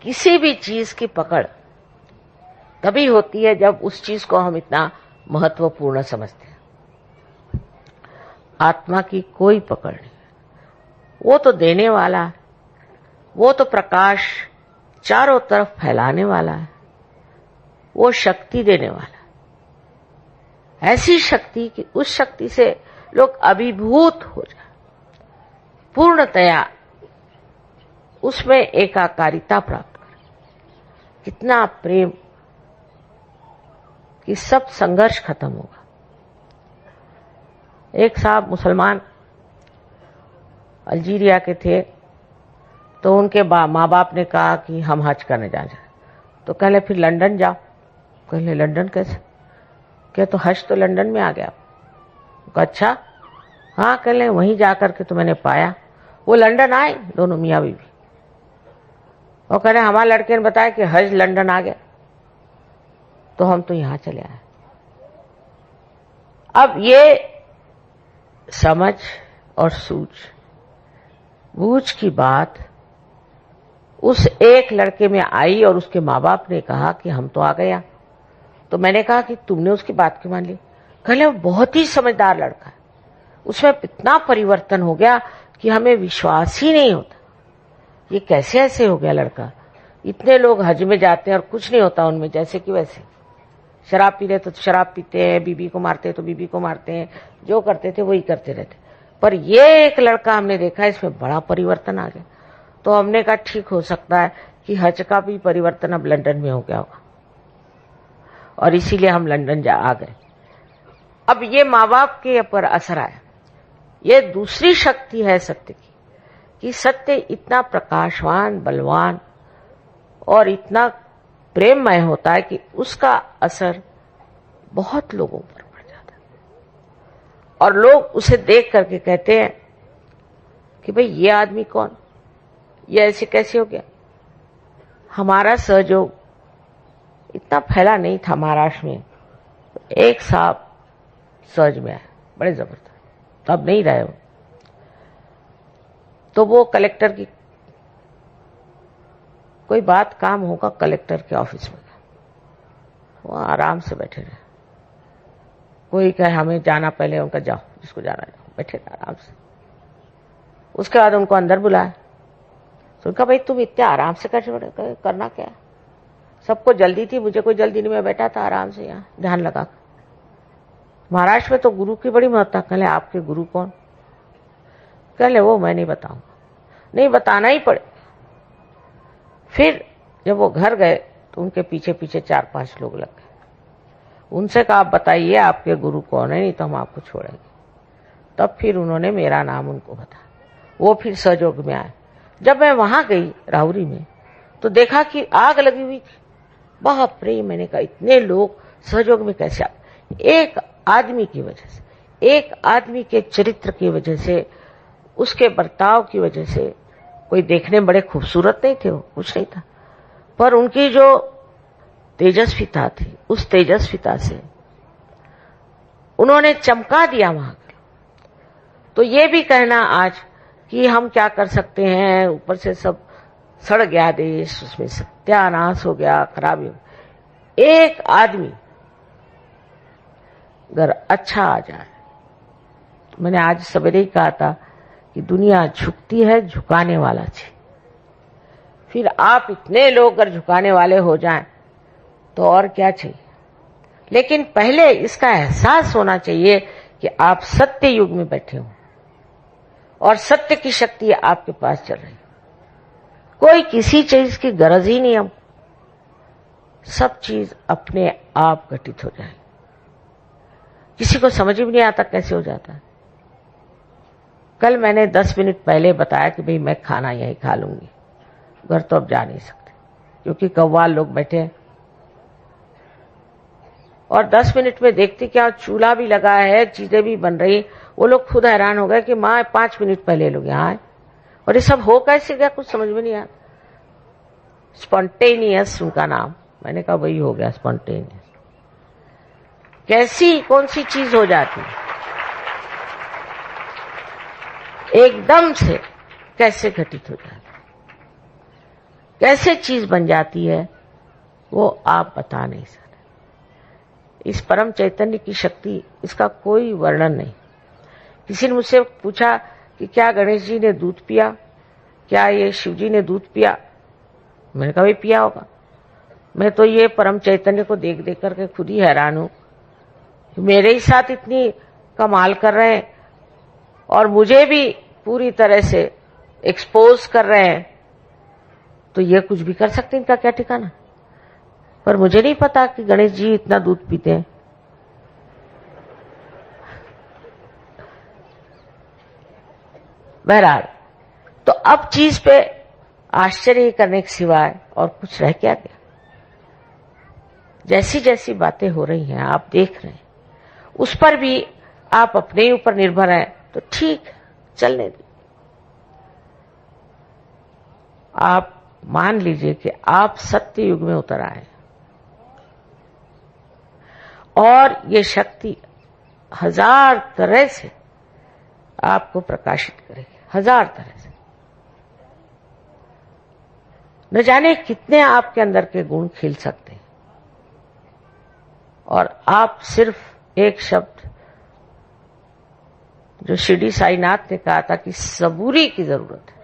किसी भी चीज की पकड़ तभी होती है जब उस चीज को हम इतना महत्वपूर्ण समझते हैं। आत्मा की कोई पकड़ नहीं, वो तो देने वाला है, वो तो प्रकाश चारों तरफ फैलाने वाला है, वो शक्ति देने वाला है। ऐसी शक्ति कि उस शक्ति से लोग अभिभूत हो जाए, पूर्णतया उसमें एकाकारिता प्राप्त करें। कितना प्रेम कि सब संघर्ष खत्म होगा। एक साहब मुसलमान अल्जीरिया के थे, तो उनके माँ बाप ने कहा कि हम हज करने जा रहे, तो कहले फिर लंदन जाओ। कहले लंदन कैसे। क्या तो हज तो लंदन में आ गया। अच्छा हाँ, कहले वहीं जाकर के तो मैंने पाया। वो लंदन आए दोनों मियाँ बीवी, और कह रहे हमारे लड़के ने बताया कि हज लंदन आ गया, तो हम तो यहां चले आए। अब ये समझ और बूझ की बात उस एक लड़के में आई और उसके माँ बाप ने कहा कि हम तो आ गया। तो मैंने कहा कि तुमने उसकी बात क्यों मान ली। कहले वो बहुत ही समझदार लड़का है, उसमें इतना परिवर्तन हो गया कि हमें विश्वास ही नहीं होता। ये कैसे ऐसे हो गया लड़का। इतने लोग हज में जाते हैं और कुछ नहीं होता उनमें, जैसे कि वैसे। शराब पी रहे तो शराब पीते हैं, बीबी को मारते हैं तो बीबी को मारते हैं, जो करते थे वही करते रहते, पर ये एक लड़का हमने देखा, इसमें बड़ा परिवर्तन आ गया। तो हमने कहा ठीक हो सकता है कि हज का भी परिवर्तन अब लंदन में हो गया होगा, और इसीलिए हम लंदन आ गए। अब ये माँ बाप के ऊपर असर आया। ये दूसरी शक्ति है सत्य की, कि सत्य इतना प्रकाशवान, बलवान और इतना प्रेममय होता है कि उसका असर बहुत लोगों पर पड़ जाता है, और लोग उसे देख करके कहते हैं कि भाई ये आदमी कौन, ये ऐसे कैसे हो गया। हमारा सहयोग इतना फैला नहीं था महाराष्ट्र में। एक साहब सहज में आए, बड़े जबरदस्त, तो अब नहीं रहे वो। तो वो कलेक्टर की कोई बात काम होगा, कलेक्टर के ऑफिस में वो आराम से बैठे रहे। कोई कहे हमें जाना, पहले उनका जाओ, जिसको जाना जाओ, बैठे रहे आराम से। उसके बाद उनको अंदर बुलाया, तो उनका भाई तुम इतने आराम से करना क्या है, सबको जल्दी थी, मुझे कोई जल्दी नहीं, मैं बैठा था आराम से यहाँ ध्यान लगा। महाराष्ट्र में तो गुरु की बड़ी महत्ता। कहले आपके गुरु कौन? कहले वो मैं नहीं बताऊंगा। नहीं बताना ही पड़े। फिर जब वो घर गए तो उनके पीछे पीछे 4-5 लोग लग गए। उनसे कहा आप बताइए आपके गुरु कौन है, नहीं तो हम आपको छोड़ेंगे। तब फिर उन्होंने मेरा नाम उनको बताया। वो फिर सहयोग में आए। जब मैं वहां गई राहुरी में तो देखा कि आग लगी हुई थी। बाप रे, मैंने कहा इतने लोग सहयोग में कैसे आ? एक आदमी की वजह से, एक आदमी के चरित्र की वजह से, उसके बर्ताव की वजह से। कोई देखने में बड़े खूबसूरत नहीं थे, वो कुछ नहीं था, पर उनकी जो तेजस्विता थी, उस तेजस्विता से उन्होंने चमका दिया वहां। तो ये भी कहना आज कि हम क्या कर सकते हैं, ऊपर से सब सड़ गया देश, उसमें सत्यानाश हो गया, खराबी हो गई। एक आदमी अगर अच्छा आ जाए, तो मैंने आज सवेरे ही कहा था कि दुनिया झुकती है झुकाने वाला चाहिए। फिर आप इतने लोग अगर झुकाने वाले हो जाएं तो और क्या चाहिए। लेकिन पहले इसका एहसास होना चाहिए कि आप सत्य युग में बैठे हो और सत्य की शक्ति आपके पास चल रही है। कोई किसी चीज की गरज ही नहीं, हम सब चीज अपने आप घटित हो जाए। किसी को समझ भी नहीं आता कैसे हो जाता है। कल मैंने 10 मिनट पहले बताया कि भाई मैं खाना यहीं खा लूंगी, घर तो अब जा नहीं सकते क्योंकि कव्वाल लोग बैठे हैं। और 10 मिनट में देखती क्या चूल्हा भी लगा है, चीजें भी बन रही। वो लोग खुद हैरान हो गए कि माँ 5 मिनट पहले लोग यहाँ आए और ये सब हो कैसे गया, कुछ समझ में नहीं आया। स्पॉन्टेनियस उनका नाम। मैंने कहा वही हो गया स्पॉन्टेनियस। कैसी कौन सी चीज हो जाती है एकदम से, कैसे घटित हो जाती है, कैसे चीज बन जाती है, वो आप बता नहीं सकते। इस परम चैतन्य की शक्ति, इसका कोई वर्णन नहीं। किसी ने मुझसे पूछा कि क्या गणेश जी ने दूध पिया, क्या ये शिव जी ने दूध पिया? मैंने कहा भाई पिया होगा। मैं तो ये परम चैतन्य को देख देख करके खुद ही हैरान हूं, मेरे ही साथ इतनी कमाल कर रहे हैं और मुझे भी पूरी तरह से एक्सपोज कर रहे हैं, तो ये कुछ भी कर सकते हैं, इनका क्या ठिकाना। पर मुझे नहीं पता कि गणेश जी इतना दूध पीते हैं। बहरहाल, तो अब चीज पे आश्चर्य करने के सिवाय और कुछ रह क्या गया। जैसी जैसी बातें हो रही हैं आप देख रहे हैं, उस पर भी आप अपने ही ऊपर निर्भर हैं, तो ठीक चलने दीजिए। आप मान लीजिए कि आप सत्य युग में उतर आए और ये शक्ति 1000 तरह से आपको प्रकाशित करेगी, 1000 तरह से। न जाने कितने आपके अंदर के गुण खिल सकते हैं और आप सिर्फ एक शब्द, जो शिरडी साईनाथ ने कहा था कि सबूरी की जरूरत है,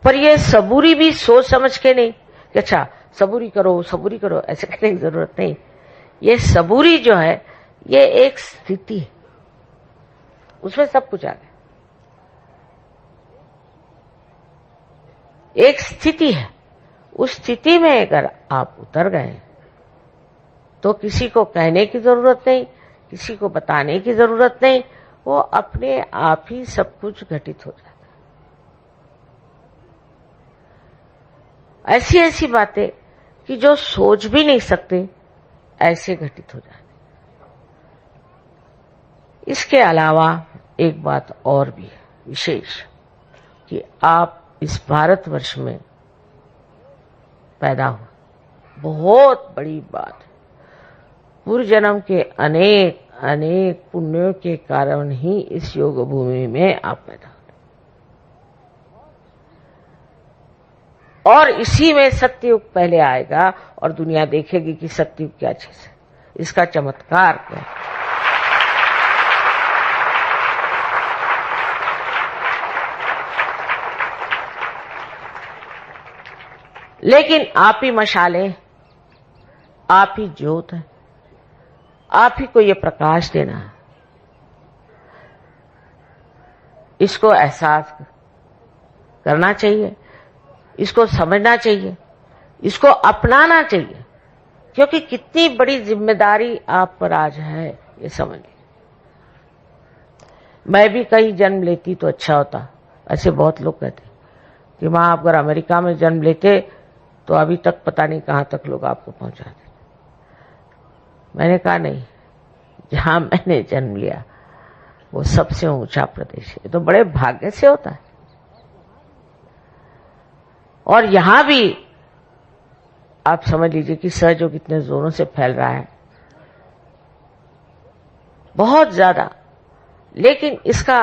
पर यह सबूरी भी सोच समझ के नहीं कि अच्छा सबूरी करो, ऐसे कहने की जरूरत नहीं। ये सबूरी जो है, ये एक स्थिति है उसमें सब कुछ आ गया। एक स्थिति है, उस स्थिति में अगर आप उतर गए तो किसी को कहने की जरूरत नहीं, किसी को बताने की जरूरत नहीं, वो अपने आप ही सब कुछ घटित हो जाता है। ऐसी ऐसी बातें कि जो सोच भी नहीं सकते ऐसे घटित हो जाते। इसके अलावा एक बात और भी है विशेष, कि आप इस भारतवर्ष में पैदा हुए, बहुत बड़ी बात है। पूर्व जन्म के अनेक अनेक पुण्यों के कारण ही इस योग भूमि में आप पैदा हुए, और इसी में सत्ययुग पहले आएगा और दुनिया देखेगी कि सत्ययुग क्या चीज है, इसका चमत्कार क्या है। लेकिन आप ही मशाले, आप ही ज्योत है, आप ही को ये प्रकाश देना है। इसको एहसास करना चाहिए, इसको समझना चाहिए, इसको अपनाना चाहिए, क्योंकि कितनी बड़ी जिम्मेदारी आप पर आज है ये समझ लीजिए। मैं भी कहीं जन्म लेती तो अच्छा होता, ऐसे बहुत लोग कहते कि मां आप अगर अमेरिका में जन्म लेते तो अभी तक पता नहीं कहां तक लोग आपको पहुंचा देते। मैंने कहा नहीं, जहां मैंने जन्म लिया वो सबसे ऊंचा प्रदेश है, तो बड़े भाग्य से होता है। और यहां भी आप समझ लीजिए कि सहयोग कितने जोरों से फैल रहा है, बहुत ज्यादा। लेकिन इसका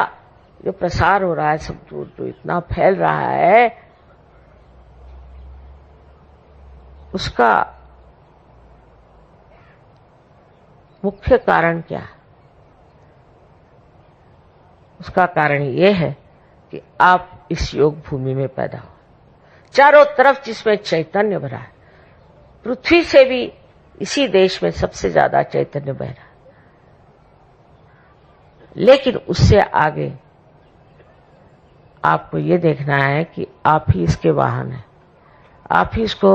जो प्रसार हो रहा है सब दूर जो इतना फैल रहा है, उसका मुख्य कारण क्या है? उसका कारण यह है कि आप इस योग भूमि में पैदा हो, चारों तरफ जिसमें चैतन्य भरा है। पृथ्वी से भी इसी देश में सबसे ज्यादा चैतन्य बह रहा है, लेकिन उससे आगे आपको ये देखना है कि आप ही इसके वाहन हैं, आप ही इसको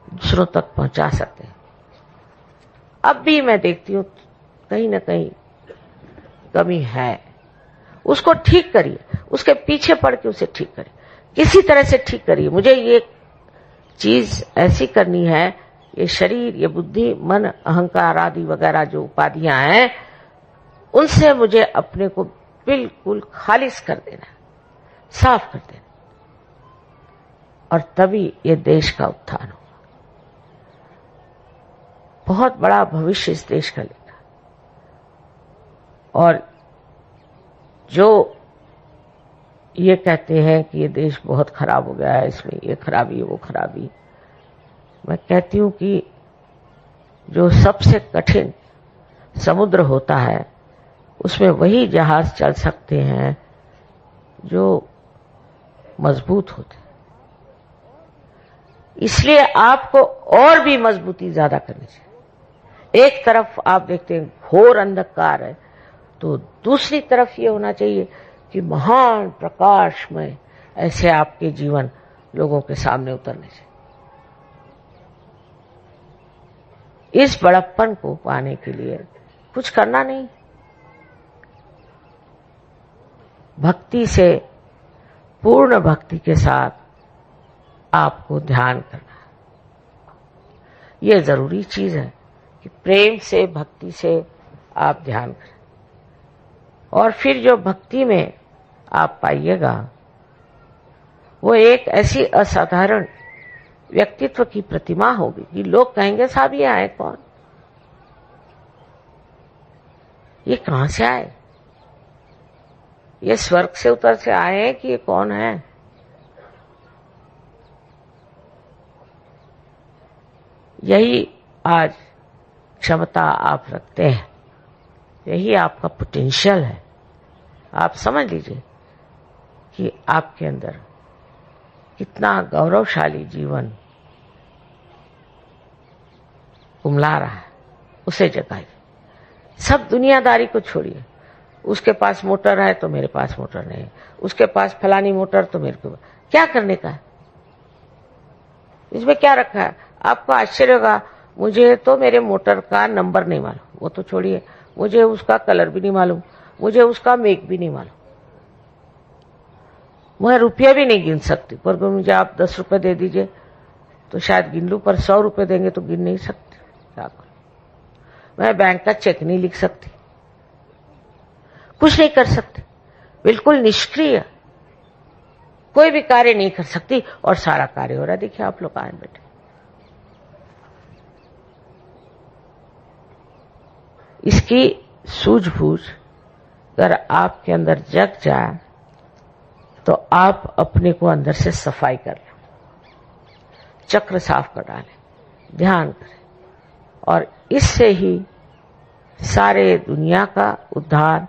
दूसरों तक पहुंचा सकते हैं। अब भी मैं देखती हूं कहीं ना कहीं कमी है, उसको ठीक करिए, उसके पीछे पड़ के उसे ठीक करिए, किसी तरह से ठीक करिए। मुझे ये चीज ऐसी करनी है, ये शरीर, ये बुद्धि, मन, अहंकार आदि वगैरह जो उपाधियां हैं, उनसे मुझे अपने को बिल्कुल खालिज कर देना, साफ कर देना, और तभी ये देश का उत्थान होगा। बहुत बड़ा भविष्य इस देश का लेगा। और जो ये कहते हैं कि ये देश बहुत खराब हो गया है, इसमें ये खराबी वो खराबी, मैं कहती हूं कि जो सबसे कठिन समुद्र होता है उसमें वही जहाज चल सकते हैं जो मजबूत होते हैं। इसलिए आपको और भी मजबूती ज्यादा करनी चाहिए। एक तरफ आप देखते हैं घोर अंधकार है, तो दूसरी तरफ ये होना चाहिए कि महान प्रकाश में ऐसे आपके जीवन लोगों के सामने उतरने चाहिए। इस बड़प्पन को पाने के लिए कुछ करना नहीं, भक्ति से, पूर्ण भक्ति के साथ आपको ध्यान करना है। यह जरूरी चीज है कि प्रेम से, भक्ति से आप ध्यान करें, और फिर जो भक्ति में आप पाइएगा वो एक ऐसी असाधारण व्यक्तित्व की प्रतिमा होगी कि लोग कहेंगे साहब ये आए कौन, ये कहां से आए, ये स्वर्ग से उतर से आए हैं कि ये कौन है। यही आज क्षमता आप रखते हैं, यही आपका पोटेंशियल है। आप समझ लीजिए कि आपके अंदर कितना गौरवशाली जीवन उमला रहा है, उसे जगाइए। सब दुनियादारी को छोड़िए उसके पास मोटर है तो मेरे पास मोटर नहीं है, उसके पास फलानी मोटर तो मेरे को क्या करने का है? इसमें क्या रखा है? आपको आश्चर्य होगा, मुझे तो मेरे मोटर का नंबर नहीं मालूम, वो तो छोड़िए, मुझे उसका कलर भी नहीं मालूम, मुझे उसका मेक भी नहीं मालूम, मैं रुपया भी नहीं गिन सकती। पर मुझे आप 10 रुपए दे दीजिए तो शायद गिन लूं, पर 100 रुपए देंगे तो गिन नहीं सकती। क्या करूं? मैं बैंक का चेक नहीं लिख सकती, कुछ नहीं कर सकती, बिल्कुल निष्क्रिय, कोई भी कार्य नहीं कर सकती और सारा कार्य हो रहा है। देखिए आप लोग आए बैठे, इसकी सूझबूझ अगर आपके अंदर जग जाए तो आप अपने को अंदर से सफाई कर लें, चक्र साफ कर डालें, ध्यान करें, और इससे ही सारे दुनिया का उद्धार,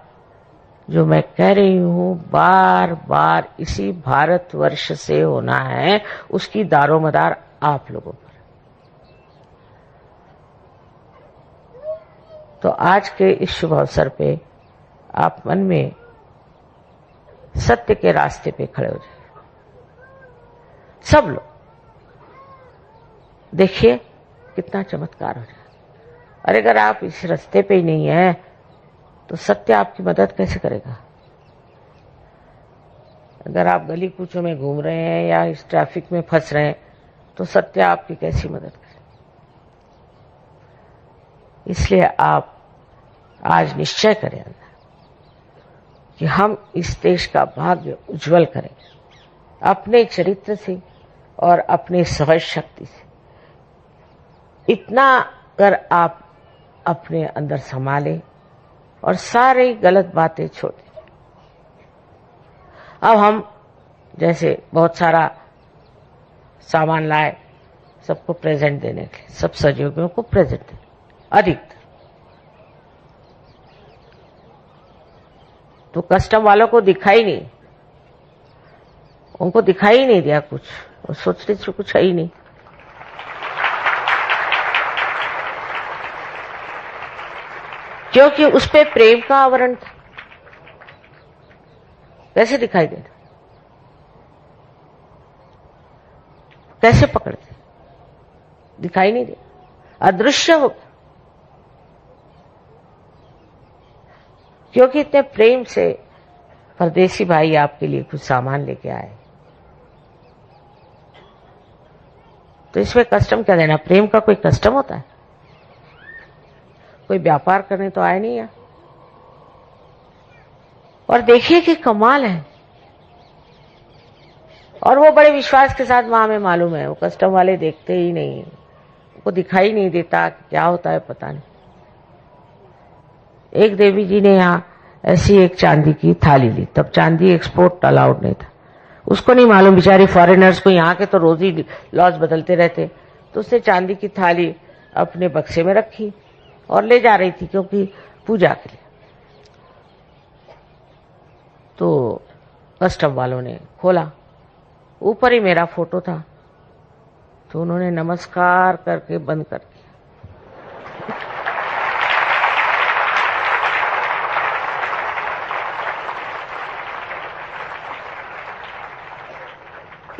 जो मैं कह रही हूं बार बार, इसी भारतवर्ष से होना है, उसकी दारोमदार आप लोगों पर। तो आज के इस शुभ अवसर पे आप मन में सत्य के रास्ते पे खड़े हो जाए। सब लोग देखिए कितना चमत्कार हो जाए। अरे अगर आप इस रास्ते पे ही नहीं है तो सत्य आपकी मदद कैसे करेगा? अगर आप गली कूचों में घूम रहे हैं या इस ट्रैफिक में फंस रहे हैं तो सत्य आपकी कैसी मदद करे? इसलिए आप आज निश्चय करें अंदर कि हम इस देश का भाग्य उज्जवल करेंगे, अपने चरित्र से और अपने सहज शक्ति से। इतना अगर आप अपने अंदर संभालें और सारी गलत बातें छोड़ दीजिए। अब हम जैसे बहुत सारा सामान लाए सबको प्रेजेंट देने के लिए, सब सहयोगियों को प्रेजेंट देने, अधिकतर तो कस्टम वालों को दिखाई नहीं, उनको दिखाई नहीं दिया कुछ, वो सोचते थे कुछ है ही नहीं। क्योंकि उस पे प्रेम का आवरण था, कैसे दिखाई देता, कैसे पकड़ते, दिखाई नहीं दे, अदृश्य हो, क्योंकि इतने प्रेम से परदेसी भाई आपके लिए कुछ सामान लेके आए। तो इसमें कस्टम क्या देना? प्रेम का कोई कस्टम होता है? कोई व्यापार करने तो आए नहीं है। और देखिए कि कमाल है, और वो बड़े विश्वास के साथ वहां में मालूम है, वो कस्टम वाले देखते ही नहीं, उनको दिखाई नहीं देता क्या होता है पता नहीं। एक देवी जी ने यहाँ ऐसी एक चांदी की थाली ली, तब चांदी एक्सपोर्ट अलाउड नहीं था, उसको नहीं मालूम, बेचारी फॉरेनर्स को यहाँ के तो रोज ही लॉज बदलते रहते, तो उसने चांदी की थाली अपने बक्से में रखी और ले जा रही थी क्योंकि पूजा के लिए। तो कस्टम वालों ने खोला, ऊपर ही मेरा फोटो था, तो उन्होंने नमस्कार करके बंद कर दिया।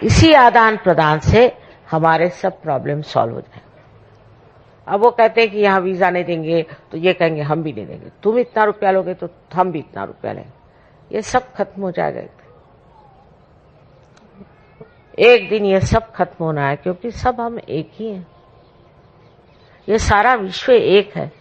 इसी आदान प्रदान से हमारे सब प्रॉब्लम सॉल्व हो जाए। अब वो कहते हैं कि यहाँ वीजा नहीं देंगे, तो ये कहेंगे हम भी नहीं देंगे, तुम इतना रुपया लोगे तो हम भी इतना रुपया लेंगे। ये सब खत्म हो जाएगा एक दिन, ये सब खत्म होना है, क्योंकि सब हम एक ही हैं, ये सारा विश्व एक है।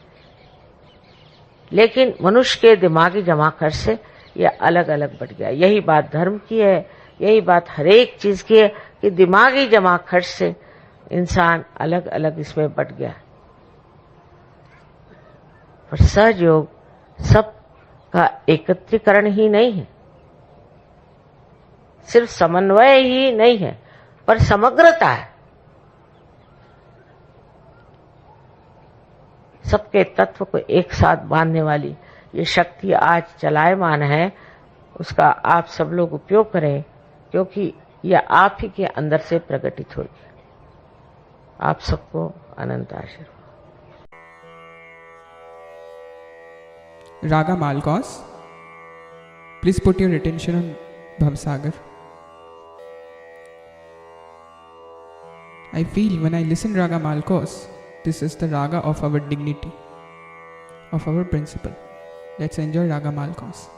लेकिन मनुष्य के दिमागी जमाखर्च से ये अलग अलग बढ़ गया। यही बात धर्म की है, यही बात हर एक चीज की है कि दिमागी जमाखर्च से इंसान अलग अलग इसमें बढ़ गया। पर सहयोग सब का एकत्रीकरण ही नहीं है, सिर्फ समन्वय ही नहीं है, पर समग्रता है। सबके तत्व को एक साथ बांधने वाली ये शक्ति आज चलायमान है, उसका आप सब लोग उपयोग करें, क्योंकि यह आप ही के अंदर से प्रकटित होगी। आप सबको अनंत आशीर्वाद। रागा मालकौस Please put your attention on Bhavsagar. I feel when I listen Raga Malkos, this is the Raga of our dignity, of our principle. Let's enjoy Raga Malkos.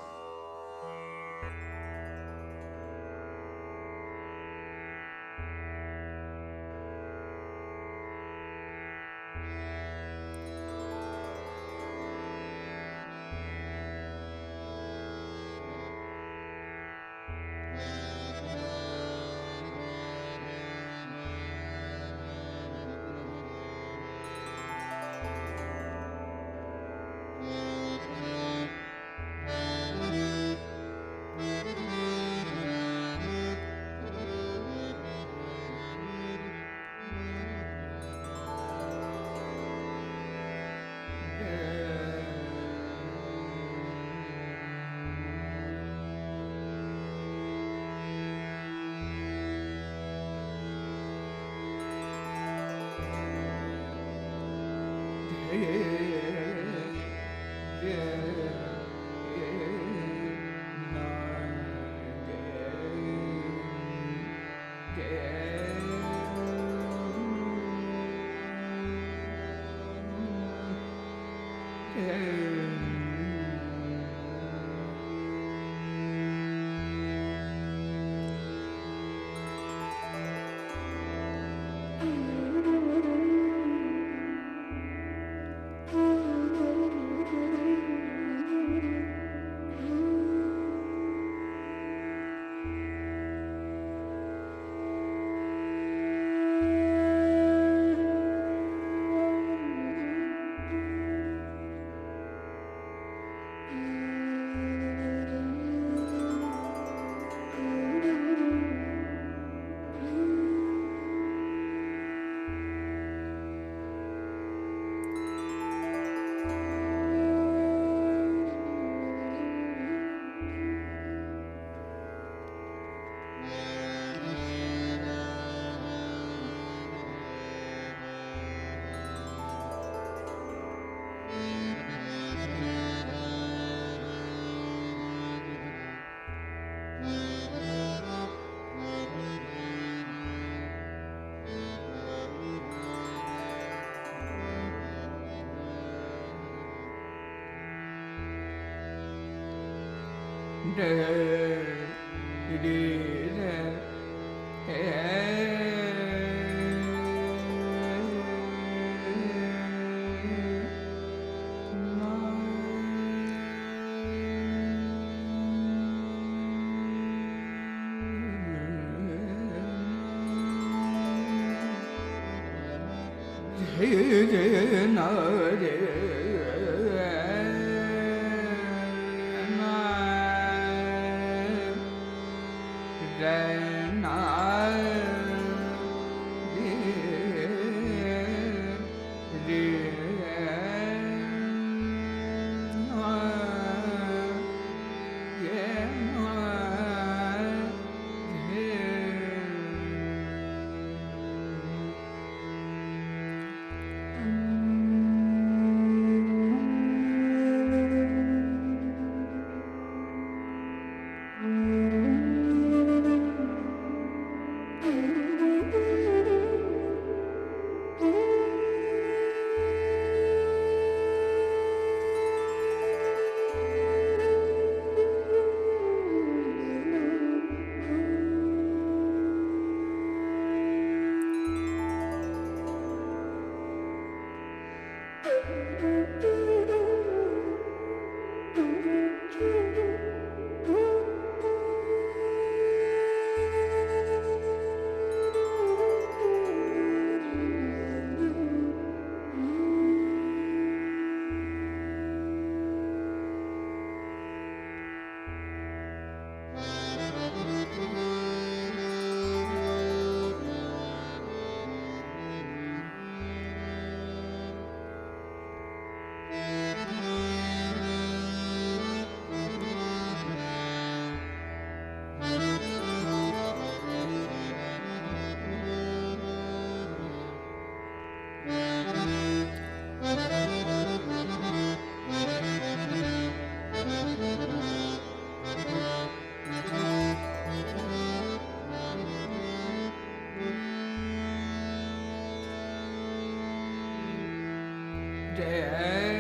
Yeah.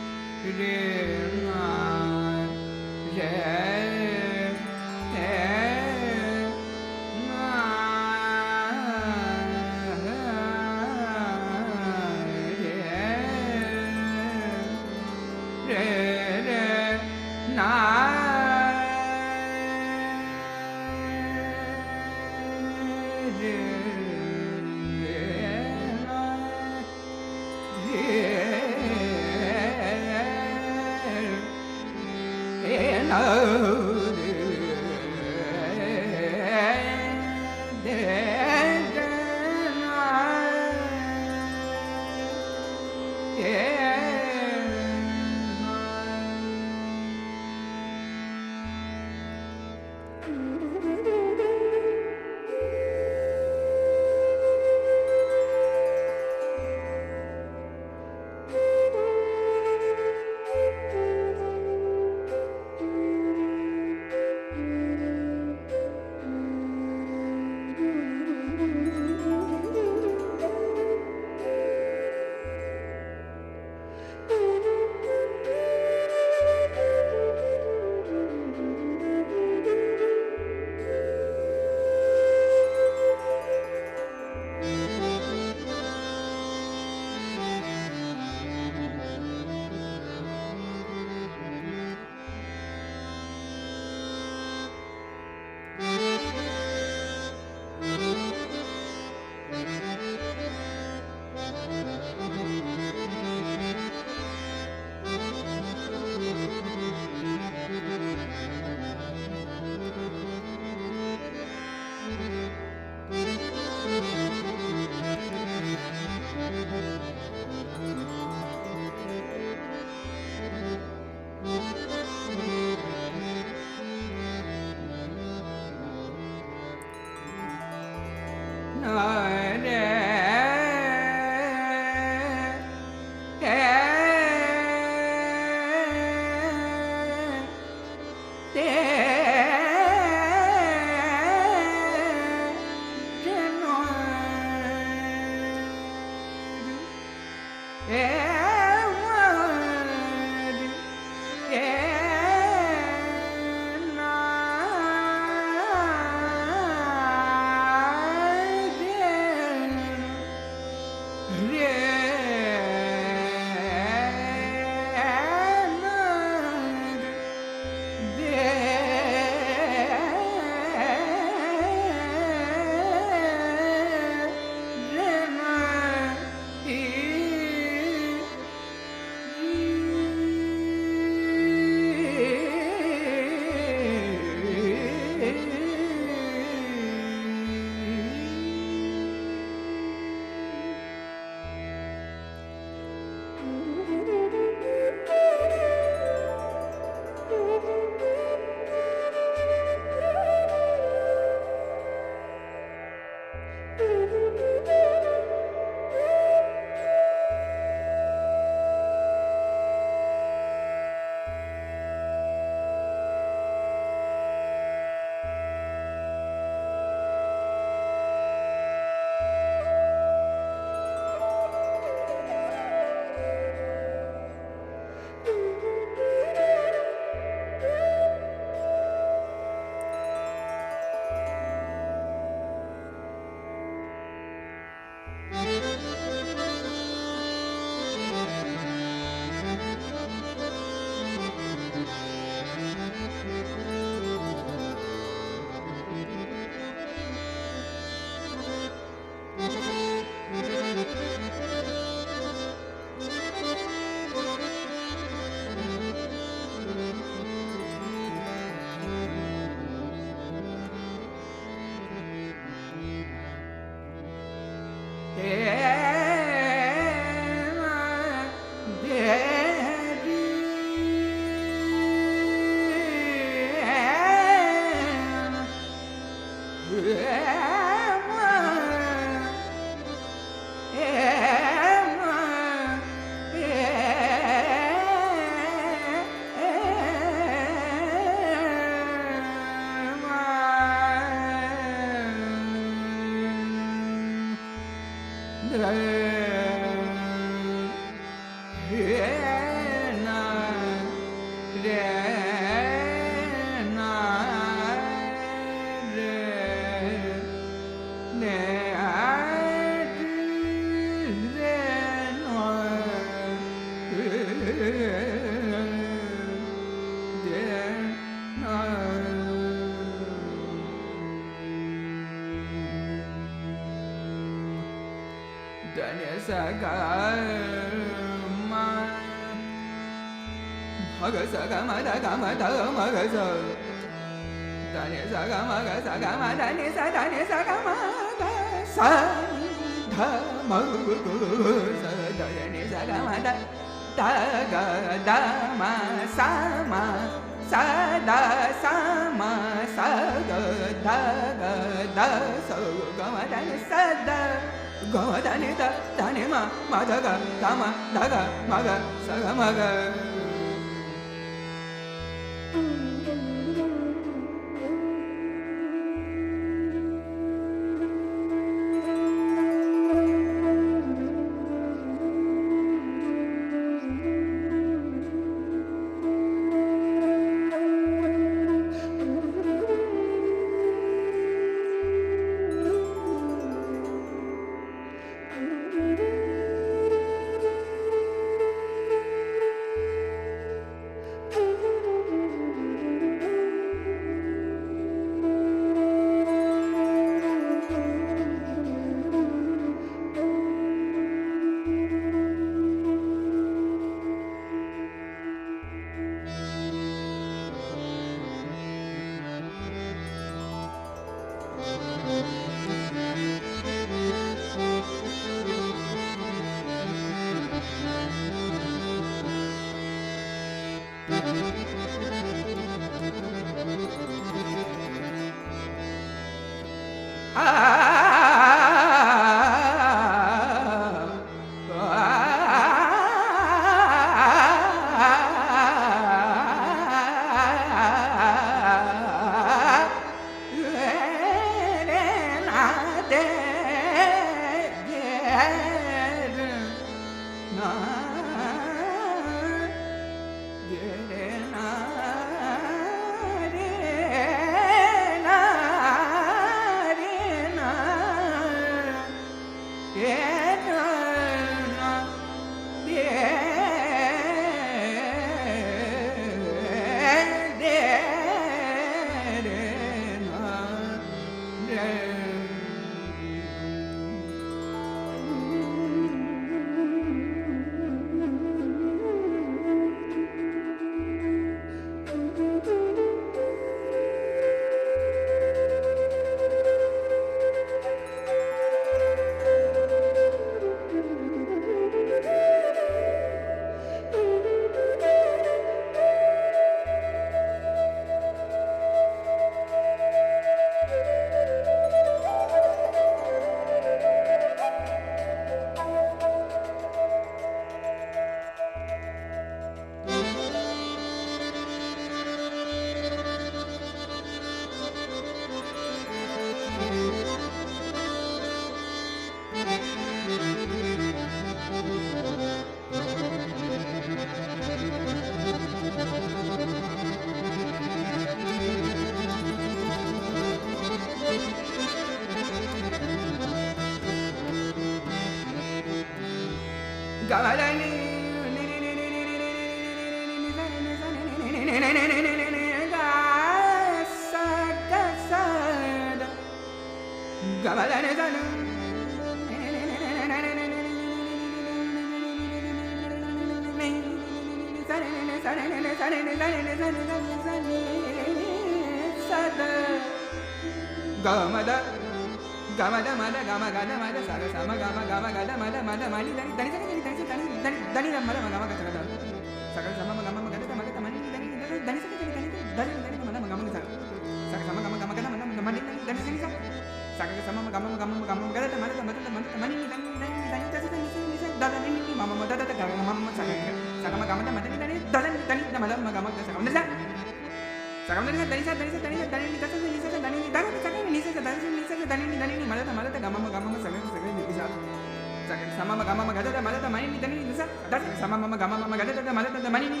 sama ma gama ma gada da ma da mani ni da ni sa da sama ma gama ma gada da ma da mani ni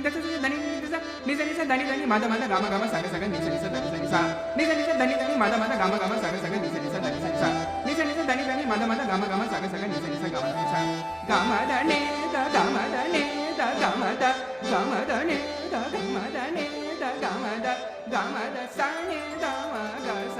da sa da ni sa ni sa da ni ma da gama gama sa sa ni sa da ni sa ni sa da ni ma da gama gama sa sa ni sa da ni sa ni sa da ni ma da gama gama sa sa ni sa gama sa gama da ne da gama da ne da gama da ne da gama da ne da gama da sa ne da ma ga